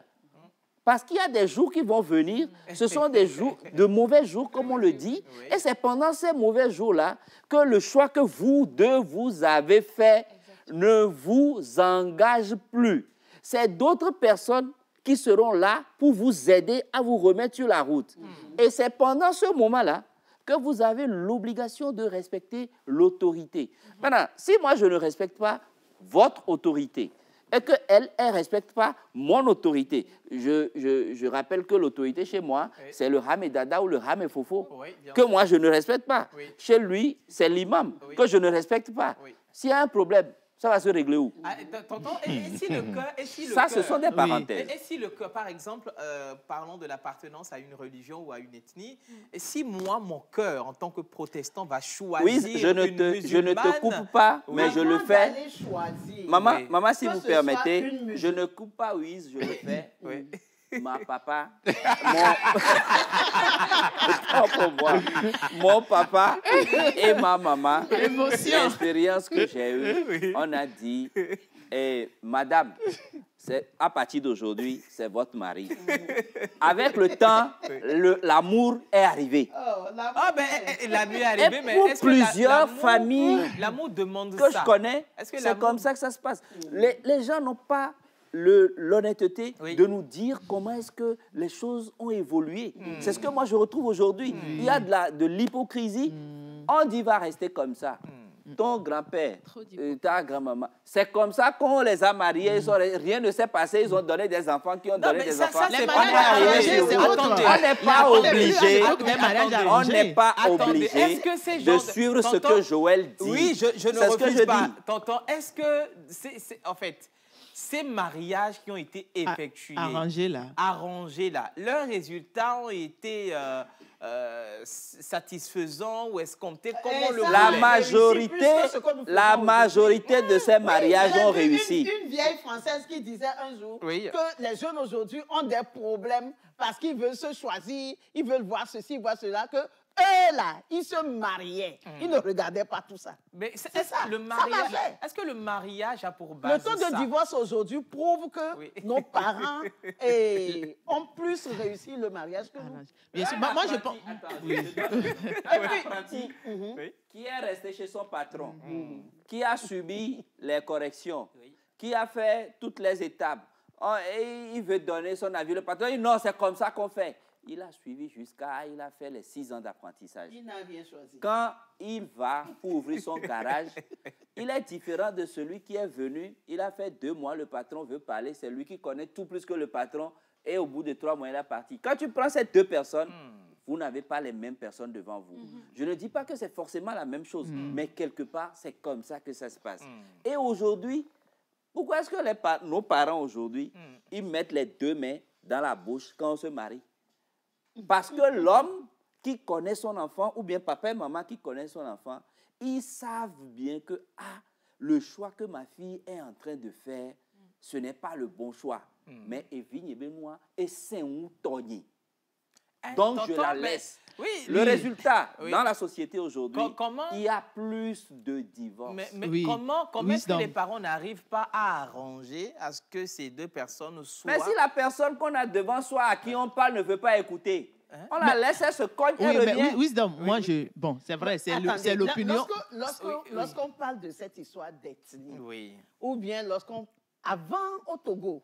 Parce qu'il y a des jours qui vont venir, ce sont des jours, de mauvais jours, comme on le dit, et c'est pendant ces mauvais jours-là que le choix que vous deux, vous avez fait ne vous engage plus. C'est d'autres personnes qui seront là pour vous aider à vous remettre sur la route. Et c'est pendant ce moment-là que vous avez l'obligation de respecter l'autorité. Maintenant, si moi je ne respecte pas votre autorité et qu'elle ne respecte pas mon autorité, je rappelle que l'autorité chez moi, c'est le Hamedada ou le Hamefofo, que moi je ne respecte pas. Chez lui, c'est l'imam que je ne respecte pas. S'il y a un problème, ça va se régler où? Ça, ce sont des parenthèses. Et si le cas, par exemple, parlons de l'appartenance à une religion ou à une ethnie, et si moi, mon cœur, en tant que protestant, va choisir je ne te coupe pas, mais je le fais. Maman, si vous permettez, je ne coupe pas, oui, je le fais. Ma papa, mon papa et ma maman, l'expérience que j'ai eue, on a dit, madame, à partir d'aujourd'hui, c'est votre mari. Avec le temps, l'amour est arrivé. L'amour est arrivé, mais pour plusieurs familles l'amour demande que je connais, c'est comme ça que ça se passe. Les gens n'ont pas l'honnêteté de nous dire comment est-ce que les choses ont évolué. C'est ce que moi je retrouve aujourd'hui. Il y a de l'hypocrisie. On dit va rester comme ça. Ton grand-père, ta grand-maman, c'est comme ça qu'on les a mariés. Rien ne s'est passé. Ils ont donné des enfants qui ont donné des enfants. On n'est pas obligé. On n'est pas obligé de suivre ce que Joël dit. Oui, je ne refuse pas. Tonton, est-ce que en fait, ces mariages qui ont été effectués, arrangés là, leurs résultats ont été satisfaisants ou escomptés? Comment le la majorité de ces mariages ont réussi. Une vieille Française qui disait un jour que les jeunes aujourd'hui ont des problèmes parce qu'ils veulent se choisir, ils veulent voir ceci, voir cela, que eux là, ils se mariaient. Ils ne regardaient pas tout ça. Mais c'est ça, le mariage. Est-ce que le mariage a pour base le taux de divorce aujourd'hui prouve que nos parents ont plus réussi le mariage que nous. Bien sûr, moi je pense. Qui est resté chez son patron, qui a subi les corrections, qui a fait toutes les étapes. Et il veut donner son avis. Le patron dit non, c'est comme ça qu'on fait. Il a suivi il a fait les 6 ans d'apprentissage. Il n'a rien choisi. Quand il va pour ouvrir son garage, il est différent de celui qui est venu. Il a fait 2 mois, le patron veut parler. C'est lui qui connaît tout plus que le patron. Et au bout de 3 mois, il est parti. Quand tu prends ces 2 personnes, vous n'avez pas les mêmes personnes devant vous. Je ne dis pas que c'est forcément la même chose, mais quelque part, c'est comme ça que ça se passe. Et aujourd'hui, pourquoi est-ce que nos parents aujourd'hui, ils mettent les 2 mains dans la bouche quand on se marie? Parce que l'homme qui connaît son enfant, ou bien papa et maman qui connaissent son enfant, ils savent bien que le choix que ma fille est en train de faire, ce n'est pas le bon choix. Mais Evigne Benoît et Saint-Outonnier. Donc je la laisse. Le résultat, dans la société aujourd'hui, il y a plus de divorces. Mais comment est-ce que les parents n'arrivent pas à arranger à ce que ces 2 personnes soient... Mais si la personne qu'on a devant soi, à qui on parle, ne veut pas écouter, on la laisse, elle se cogne, elle revient. Wisdom, moi bon, c'est vrai, c'est l'opinion. Lorsqu'on parle de cette histoire d'ethnie, ou bien avant au Togo,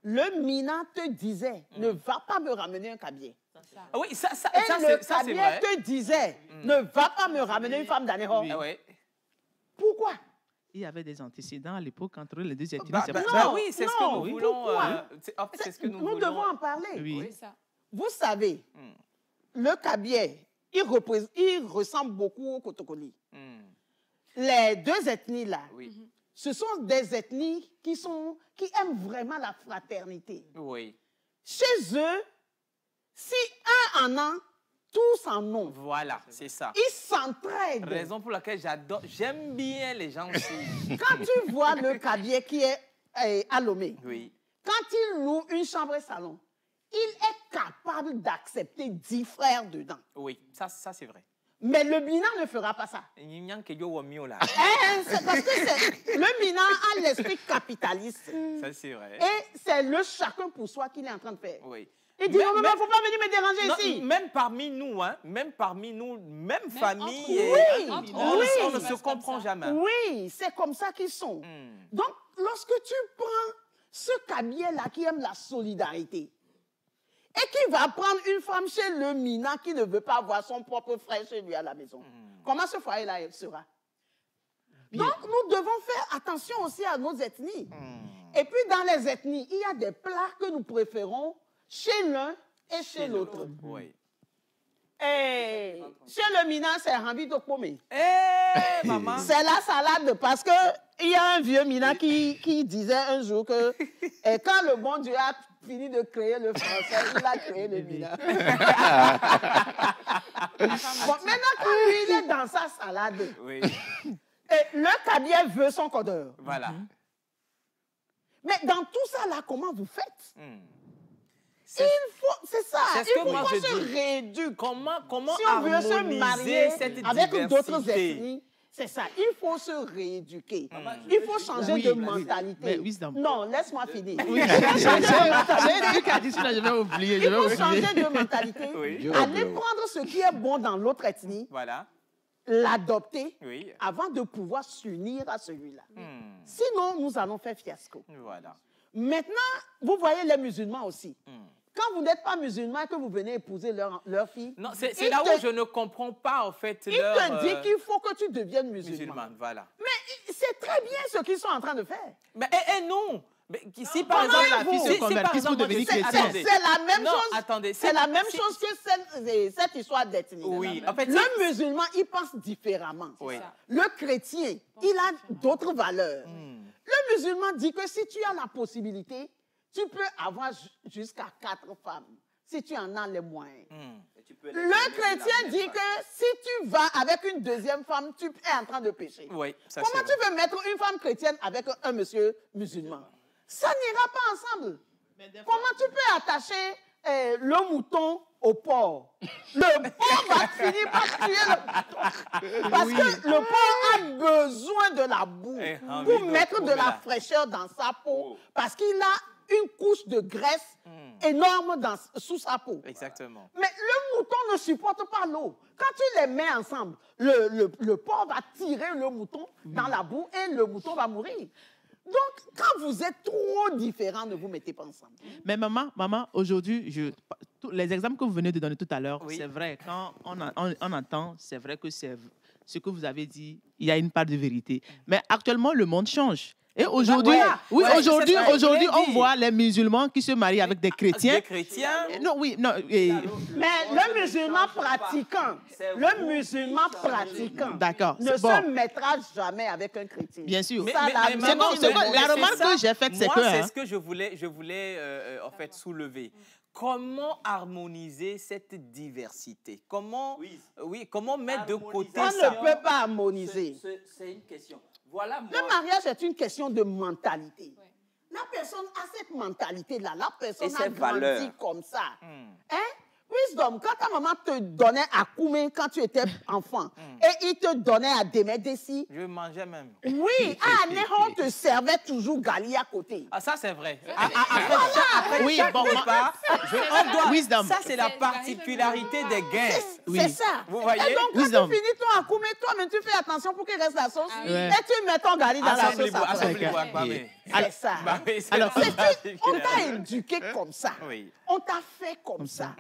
le Mina te disait, ne va pas me ramener un cabier. Oui, ça c'est vrai. Et le cabier te disait, ne va pas me ramener une femme d'Anéro. Pourquoi? Il y avait des antécédents à l'époque entre les 2 ethnies. Oui, c'est ce que nous voulons. Nous devons en parler. Oui. Vous savez, le cabier, il ressemble beaucoup au Kotokoli. Les 2 ethnies là, ce sont des ethnies qui aiment vraiment la fraternité. Oui. Chez eux, si un en a, tous en ont. Voilà, c'est ça. Ils s'entraident. Raison pour laquelle j'aime bien les gens aussi. Quand tu vois le cabier qui est à Lomé, quand il loue une chambre et salon, il est capable d'accepter 10 frères dedans. Oui, ça c'est vrai. Mais le Mina ne fera pas ça. C'est parce que le Mina a l'esprit capitaliste. Ça, c'est vrai. Et c'est le chacun pour soi qu'il est en train de faire. Oui. Il dit, non, mais il ne faut pas venir me déranger ici. Même parmi nous, même famille, on ne se comprend jamais. Oui, c'est comme ça qu'ils sont. Donc, lorsque tu prends ce cabier-là qui aime la solidarité, et qui va prendre une femme chez le Mina qui ne veut pas avoir son propre frère chez lui à la maison. Comment ce foyer-là sera? Donc, nous devons faire attention aussi à nos ethnies. Et puis, dans les ethnies, il y a des plats que nous préférons chez l'un et chez l'autre. Oui. Et chez le Mina, c'est Rambi Tokpome. Maman. C'est la salade parce qu'il y a un vieux Mina qui disait un jour que quand le bon Dieu a fini de créer le français, il a créé le Mina. Bon, maintenant, quand il est dans sa salade, et le cabier veut son codeur. Voilà. Mais dans tout ça, là, comment vous faites? C'est ça. C'est ce que moi je dis. Se rééduque. Comment si on veut se marier avec d'autres ethnies, c'est ça. Il faut se rééduquer. Il faut changer de mentalité. Non, laisse-moi finir. Il faut changer de mentalité. Aller prendre ce qui est bon dans l'autre ethnie. Voilà. L'adopter avant de pouvoir s'unir à celui-là. Sinon, nous allons faire fiasco. Voilà. Maintenant, vous voyez les musulmans aussi. Quand vous n'êtes pas musulman et que vous venez épouser leur fille... Non, c'est là où je ne comprends pas, en fait, il te dit qu'il faut que tu deviennes musulman. Voilà. Mais c'est très bien ce qu'ils sont en train de faire. Mais non. Mais si par exemple la fille se convertit pour devenir chrétienne, c'est la même chose. Attendez, c'est la même chose que cette histoire d'ethnie. Oui, en fait, le musulman, il pense différemment. Oui. Le chrétien, il a d'autres valeurs. Le musulman dit que si tu as la possibilité, tu peux avoir jusqu'à 4 femmes, si tu en as les moyens. Le chrétien dit que si tu vas avec une deuxième femme, tu es en train de pécher. Oui, ça, comment tu veux mettre une femme chrétienne avec un monsieur musulman? Ça n'ira pas ensemble. Comment tu peux attacher le mouton au porc, le porc va finir par tuer le mouton. Parce que le porc a besoin de la boue pour mettre de la fraîcheur dans sa peau. Parce qu'il a une couche de graisse énorme sous sa peau. Exactement. Mais le mouton ne supporte pas l'eau. Quand tu les mets ensemble, le porc va tirer le mouton dans la boue et le mouton va mourir. Donc, quand vous êtes trop différents, ne vous mettez pas ensemble. Mais maman, aujourd'hui, les exemples que vous venez de donner tout à l'heure, c'est vrai. Quand on entend, c'est vrai que c'est ce que vous avez dit, il y a une part de vérité. Mais actuellement, le monde change. Et aujourd'hui, aujourd'hui, on voit les musulmans qui se marient avec des chrétiens. Des chrétiens? Non, oui, non. Mais le musulman pratiquant, ne se mettra jamais avec un chrétien. Bien sûr. La remarque que j'ai faite, c'est que... c'est ce que je voulais en fait soulever. Comment harmoniser cette diversité? Comment mettre de côté ça? On ne peut pas harmoniser. C'est une question. Voilà, le mariage est une question de mentalité. La personne a cette mentalité-là. La personne a grandi comme ça. Hein? Wisdom, quand ta maman te donnait à Koumé quand tu étais enfant, et il te donnait à Démédéci. Je mangeais même. Oui, à Néhon te servait toujours Gali à côté. Ah, ça c'est vrai. Après chaque repas, Wisdom. Ça c'est la particularité des guests. C'est ça. Vous voyez? Et donc quand tu finis ton à Koumé, toi-même tu fais attention pour qu'il reste la sauce. Et tu mets ton Gali dans la sauce après. C'est ça. Alors, on t'a éduqué comme ça. On t'a fait comme ça.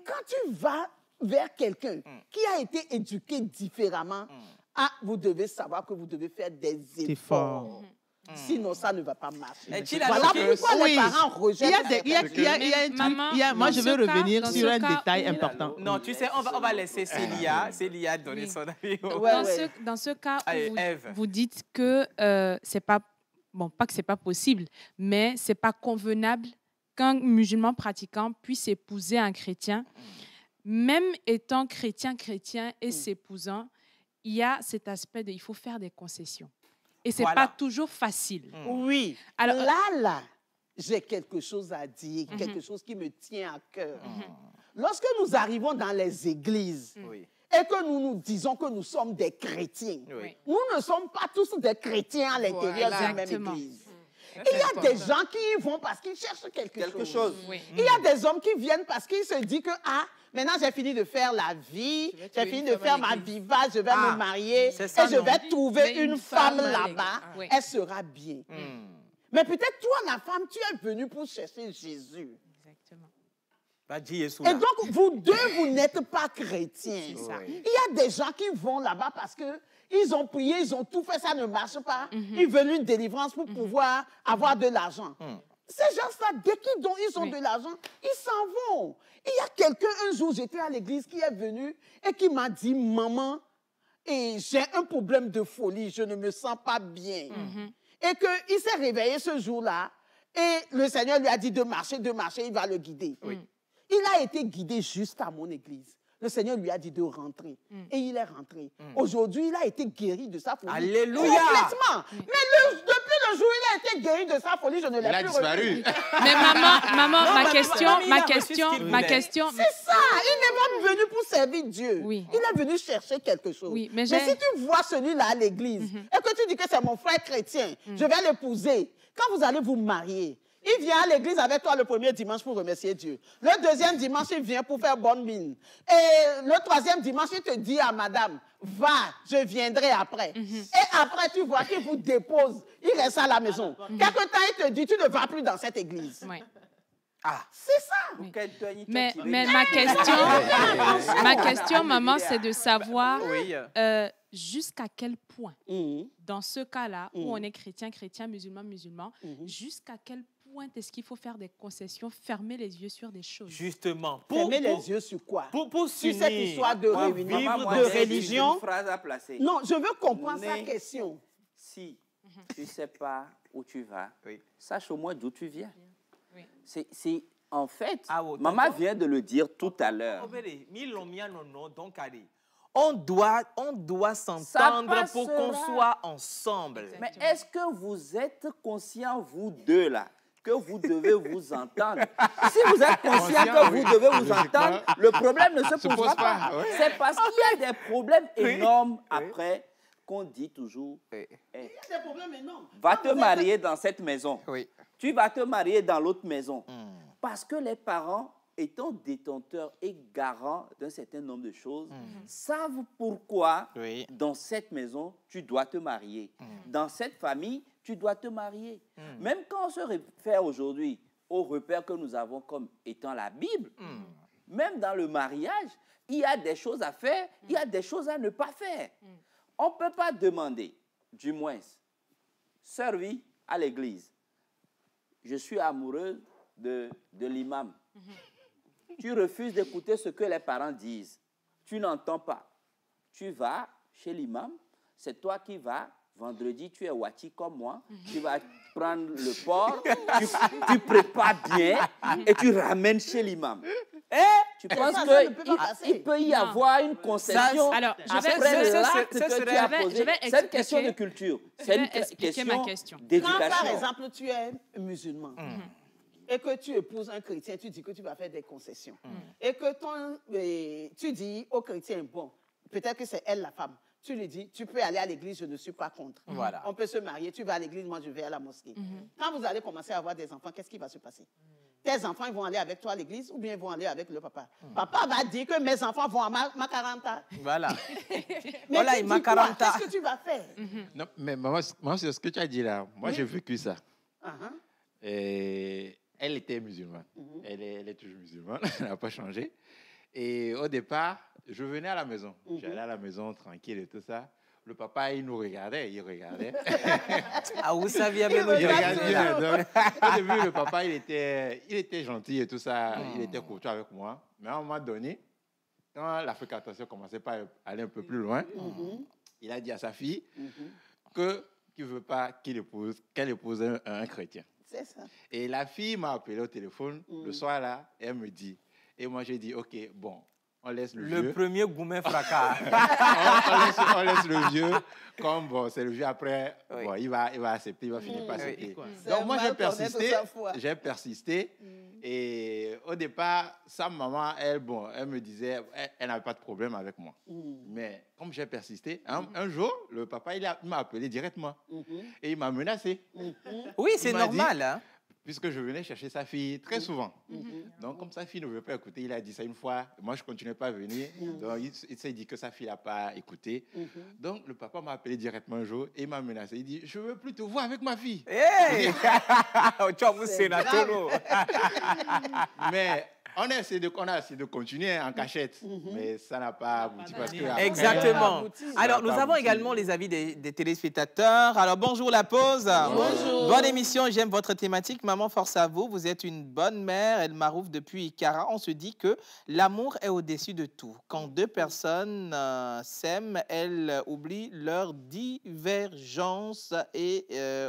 Quand tu vas vers quelqu'un qui a été éduqué différemment, vous devez savoir que vous devez faire des efforts. Sinon, ça ne va pas marcher. Voilà pourquoi les parents rejettent. Il y a un truc. Moi, je veux revenir sur un détail important. Non, tu sais, on va laisser Célia donner son avis. Dans ce cas où vous dites que c'est pas... Bon, pas que c'est pas possible, mais c'est pas convenable qu'un musulman pratiquant puisse épouser un chrétien. Même étant chrétien et s'épousant, il y a cet aspect de il faut faire des concessions. Et c'est pas toujours facile. Oui. Alors là, j'ai quelque chose à dire, quelque chose qui me tient à cœur. Lorsque nous arrivons dans les églises, et que nous nous disons que nous sommes des chrétiens. Nous ne sommes pas tous des chrétiens à l'intérieur de la même église. Il y a des gens qui y vont parce qu'ils cherchent quelque chose. Il y a des hommes qui viennent parce qu'ils se disent que maintenant j'ai fini de faire la vie, j'ai fini de faire ma viva, je vais me marier et je vais trouver une femme là-bas, elle sera bien. Mais peut-être toi, la femme, tu es venue pour chercher Jésus. Exactement. Et donc, vous deux, vous n'êtes pas chrétiens. Il y a des gens qui vont là-bas parce qu'ils ont prié, ils ont tout fait, ça ne marche pas. Ils veulent une délivrance pour pouvoir avoir de l'argent. Ces gens-là, dès qu'ils ont de l'argent, ils s'en vont. Il y a quelqu'un, un jour, j'étais à l'église, qui est venu et qui m'a dit, maman, j'ai un problème de folie, je ne me sens pas bien. Et qu'il s'est réveillé ce jour-là et le Seigneur lui a dit de marcher, il va le guider. Il a été guidé jusqu'à mon église. Le Seigneur lui a dit de rentrer. Et il est rentré. Aujourd'hui, il a été guéri de sa folie. Alléluia! Complètement. Mais depuis le jour où il a été guéri de sa folie, je ne l'ai plus revu. Mais maman, ma question. C'est ça. Il n'est pas venu pour servir Dieu. Il est venu chercher quelque chose. Mais si tu vois celui-là à l'église et que tu dis que c'est mon frère chrétien, je vais l'épouser. Quand vous allez vous marier, il vient à l'église avec toi le premier dimanche pour remercier Dieu. Le deuxième dimanche, il vient pour faire bonne mine. Et le troisième dimanche, il te dit à madame, va, je viendrai après. Et après, tu vois qu'il vous dépose. Il reste à la maison. Quelque temps, il te dit, tu ne vas plus dans cette église. C'est ça. Mais ma question, maman, c'est de savoir jusqu'à quel point, dans ce cas-là, où on est chrétien, musulman, jusqu'à quel point est-ce qu'il faut faire des concessions, fermer les yeux sur des choses? Justement. Fermer les yeux sur quoi? Sur cette histoire de réunion, de religion. Une phrase à placer. Non, je veux comprendre sa question. Si tu ne sais pas où tu vas, sache au moins d'où tu viens. C'est en fait, maman vient de le dire tout à l'heure. On doit s'entendre pour qu'on soit ensemble. Mais est-ce que vous êtes conscients, vous deux là, que vous devez vous entendre. Si vous êtes conscient que vous devez vous entendre, le problème ne se posera pas. Ouais. C'est parce qu'il y a des problèmes énormes après qu'on dit toujours il y a des problèmes énormes. Va te marier dans cette maison. Tu vas te marier dans l'autre maison. Parce que les parents, étant détenteurs et garants d'un certain nombre de choses, savent pourquoi dans cette maison, tu dois te marier. Dans cette famille, tu dois te marier. Même quand on se réfère aujourd'hui aux repères que nous avons comme étant la Bible, même dans le mariage, il y a des choses à faire, il y a des choses à ne pas faire. On ne peut pas demander, du moins, servir à l'église. Je suis amoureuse de l'imam. Tu refuses d'écouter ce que les parents disent. Tu n'entends pas. Tu vas chez l'imam, c'est toi qui vas. Vendredi, tu es wati comme moi. Tu vas prendre le porc, tu prépares bien et tu ramènes chez l'imam. Tu penses qu'il peut y avoir une concession après l'acte que tu as posé? C'est une question de culture. C'est une question d'éducation. Quand, par exemple, tu es musulman, et que tu épouses un chrétien, tu dis que tu vas faire des concessions. Et que tu dis au chrétien, bon, peut-être que c'est elle la femme. Tu lui dis, tu peux aller à l'église, je ne suis pas contre. Voilà. On peut se marier, tu vas à l'église, moi je vais à la mosquée. Quand vous allez commencer à avoir des enfants, qu'est-ce qui va se passer? Tes enfants, ils vont aller avec toi à l'église ou bien ils vont aller avec le papa? Papa va dire que mes enfants vont à Macaranta. Voilà. Mais voilà, qu'est-ce que tu vas faire? Non, mais moi, c'est ce que tu as dit là. Moi, j'ai vécu ça. Et elle était musulmane. Elle est toujours musulmane. Elle n'a pas changé. Et au départ, je venais à la maison. J'allais à la maison tranquille et tout ça. Le papa, il nous regardait, il regardait. Ah, vous saviez bien. Au début, le papa, il était gentil et tout ça. Il était courtois avec moi. Mais à un moment donné, quand la fréquentation commençait à aller un peu plus loin, il a dit à sa fille qu'il ne veut pas qu'elle épouse un chrétien. C'est ça. Et la fille m'a appelé au téléphone le soir là, et elle me dit, et moi j'ai dit, ok, bon, on laisse le vieux. Le premier gourmet fracas. on laisse le vieux, comme bon, c'est le vieux après, bon, il va accepter, il va finir par accepter. Donc moi j'ai persisté, et au départ, sa maman, elle me disait, elle n'avait pas de problème avec moi. Mais comme j'ai persisté, un jour, le papa, il m'a appelé directement, et il m'a menacé. Oui, c'est normal, hein. Puisque je venais chercher sa fille très souvent. Donc, comme sa fille ne veut pas écouter, il a dit ça une fois. Moi, je ne continuais pas à venir. Donc, il s'est dit que sa fille n'a pas écouté. Donc, le papa m'a appelé directement un jour et il m'a menacé. Il dit, je ne veux plus te voir avec ma fille. Hey! Mais on a essayé de continuer en cachette, mais ça n'a pas abouti. Parce que exactement. Alors, nous avons également les avis des téléspectateurs. Alors, bonjour la pause. Bonjour. Bonne émission, j'aime votre thématique. Maman, force à vous. Vous êtes une bonne mère. Elle m'arrive depuis Ikara. On se dit que l'amour est au-dessus de tout. Quand deux personnes s'aiment, elles oublient leurs divergences et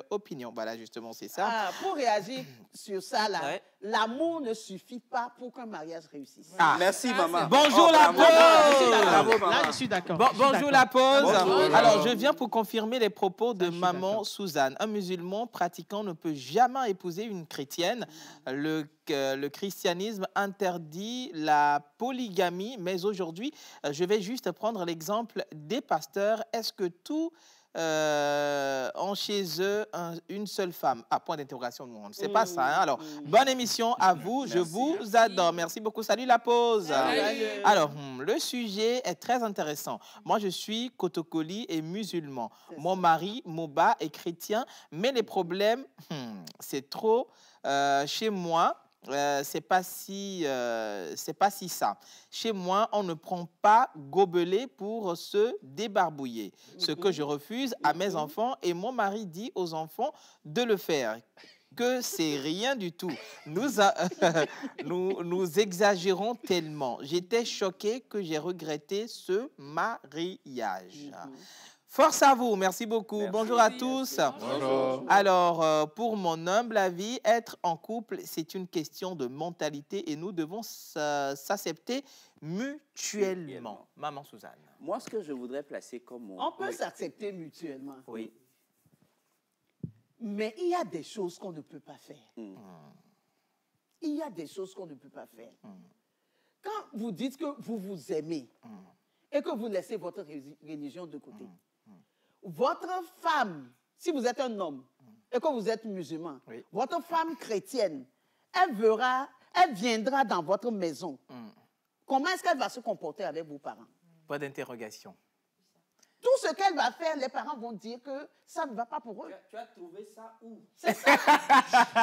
opinions. Voilà, justement, c'est ça. Ah, pour réagir sur ça, là, l'amour ne suffit pas pour qu'un mariage réussisse. Merci, maman. Bonjour la pause. Là, je suis d'accord. Bonjour la pause. Bonjour. Alors, je viens pour confirmer les propos de maman Suzanne. Un musulman pratiquant ne peut jamais épouser une chrétienne. Le christianisme interdit la polygamie, mais aujourd'hui, je vais juste prendre l'exemple des pasteurs. Est-ce que tout ont chez eux une seule femme? Ah, point d'interrogation, on ne sait pas ça. Hein? Alors, bonne émission à vous, je vous adore. Merci beaucoup. Salut la pause. Alors, le sujet est très intéressant. Moi, je suis Kotokoli et musulman. Mon mari, Moba, est chrétien, mais les problèmes, c'est trop chez moi. C'est pas si ça. Chez moi, on ne prend pas gobelet pour se débarbouiller. Ce que je refuse à mes enfants, et mon mari dit aux enfants de le faire. Que c'est rien du tout. Nous exagérons tellement. J'étais choquée que j'ai regretté ce mariage. Force à vous, merci beaucoup. Merci, bonjour à tous. Bonjour. Alors, pour mon humble avis, être en couple, c'est une question de mentalité et nous devons s'accepter mutuellement. Maman Suzanne. Moi, ce que je voudrais placer comme... On peut s'accepter mutuellement. Oui. Mais il y a des choses qu'on ne peut pas faire. Il y a des choses qu'on ne peut pas faire. Quand vous dites que vous vous aimez et que vous laissez votre religion de côté, votre femme, si vous êtes un homme et que vous êtes musulman, votre femme chrétienne, elle viendra dans votre maison. Comment est-ce qu'elle va se comporter avec vos parents? Pas d'interrogation. Tout ce qu'elle va faire, les parents vont dire que ça ne va pas pour eux. Tu as trouvé ça où? C'est ça.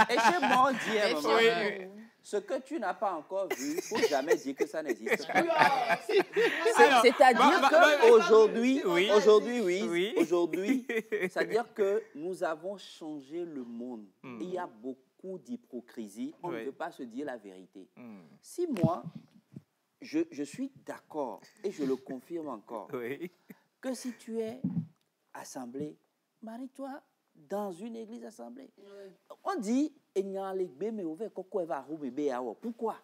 Et chez moi, on dit, ce que tu n'as pas encore vu, il ne faut jamais dire que ça n'existe pas. C'est-à-dire qu'aujourd'hui, c'est-à-dire que nous avons changé le monde. Il y a beaucoup d'hypocrisie. On ne peut pas se dire la vérité. Si moi, je suis d'accord, et je le confirme encore, que si tu es assemblée, marie-toi dans une église assemblée. On dit, pourquoi?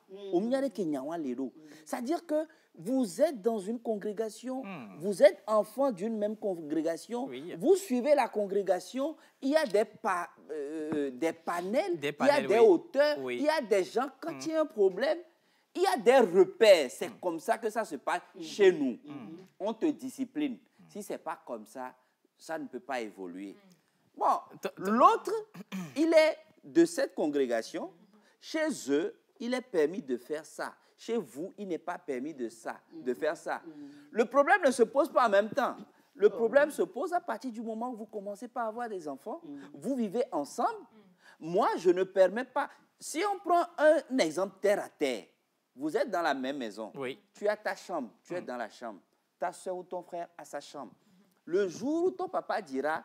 C'est-à-dire que vous êtes dans une congrégation, vous êtes enfant d'une même congrégation, vous suivez la congrégation, il y a des panels, il y a des auteurs, il y a des gens, quand il y a un problème, il y a des repères. C'est comme ça que ça se passe chez nous. On te discipline. Si ce n'est pas comme ça, ça ne peut pas évoluer. Bon, l'autre, il est de cette congrégation. Chez eux, il est permis de faire ça. Chez vous, il n'est pas permis de faire ça. Le problème ne se pose pas en même temps. Le problème se pose à partir du moment où vous commencez par avoir des enfants. Vous vivez ensemble. Moi, je ne permets pas. Si on prend un exemple terre à terre, vous êtes dans la même maison. Tu as ta chambre, tu es dans la chambre. Ta soeur ou ton frère a sa chambre. Le jour où ton papa dira,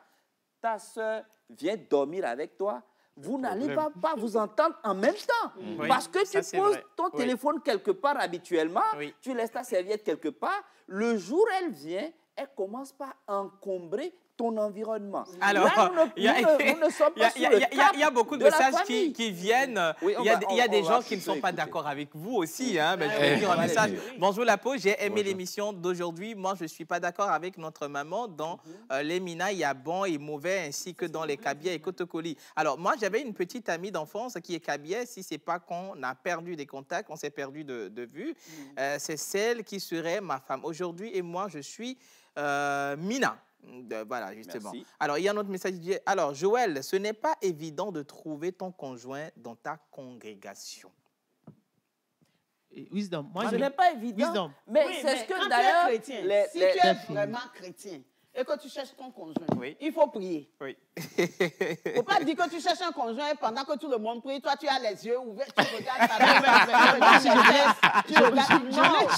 ta soeur vient dormir avec toi, vous n'allez pas vous entendre en même temps. Parce que tu poses ton téléphone quelque part habituellement, tu laisses ta serviette quelque part. Le jour où elle vient, elle commence par encombrer ton environnement. Alors, il y a beaucoup de messages qui viennent. Il y a des gens qui ne sont pas d'accord avec vous aussi. Hein. Ben, je vais dire un message. Bonjour la peau, j'ai aimé l'émission d'aujourd'hui. Moi, je ne suis pas d'accord avec notre maman. Dans les Mina, il y a bon et mauvais, ainsi que dans les Kabyais et Kotokoli. Alors, moi, j'avais une petite amie d'enfance qui est Kabyais. Si ce n'est pas qu'on a perdu des contacts, on s'est perdu de vue, c'est celle qui serait ma femme. Aujourd'hui, et moi, je suis Mina. Voilà, justement. Merci. Alors, il y a un autre message qui dit, alors, Joël, ce n'est pas évident de trouver ton conjoint dans ta congrégation. Wisdom. Moi, ce n'est pas évident. Wisdom. Mais c'est ce que d'ailleurs, si tu es vraiment chrétien et que tu cherches ton conjoint, il faut prier. Il ne faut pas dire que tu cherches un conjoint pendant que tout le monde prie. Toi, tu as les yeux ouverts, tu regardes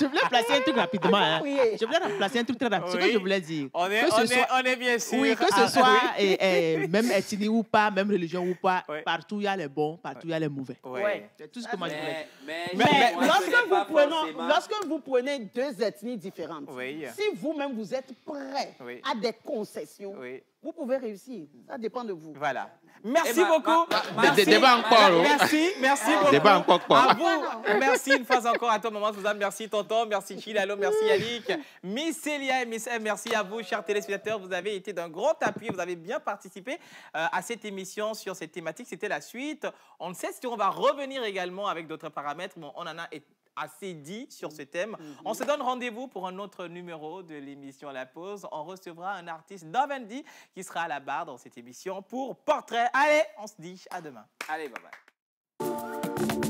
Je voulais placer un truc rapidement. Hein. Je voulais placer un truc très rapide. Ce que je voulais dire. On est bien sûr. Oui, que ce soit même ethnie ou pas, même religion ou pas, partout il y a les bons, partout il y a les mauvais. C'est tout ce que moi je voulais dire. Mais lorsque vous prenez deux ethnies différentes, si vous-même vous êtes prêts à des concessions, vous pouvez réussir. Ça dépend de vous. Voilà. Merci beaucoup. Débat encore. Merci beaucoup. Débat encore. À vous. Merci une fois encore à toi, maman Suzanne. Merci, tonton. Merci, Chilalo. Merci, Yannick. Miss Célia et Miss M, merci à vous, chers téléspectateurs. Vous avez été d'un grand appui. Vous avez bien participé à cette émission sur cette thématique. C'était la suite. On ne sait si on va revenir également avec d'autres paramètres. Bon, on en a assez dit sur ce thème. On se donne rendez-vous pour un autre numéro de l'émission La Pause. On recevra un artiste d'Avendi qui sera à la barre dans cette émission pour Portrait. Allez, on se dit à demain. Allez, bye bye.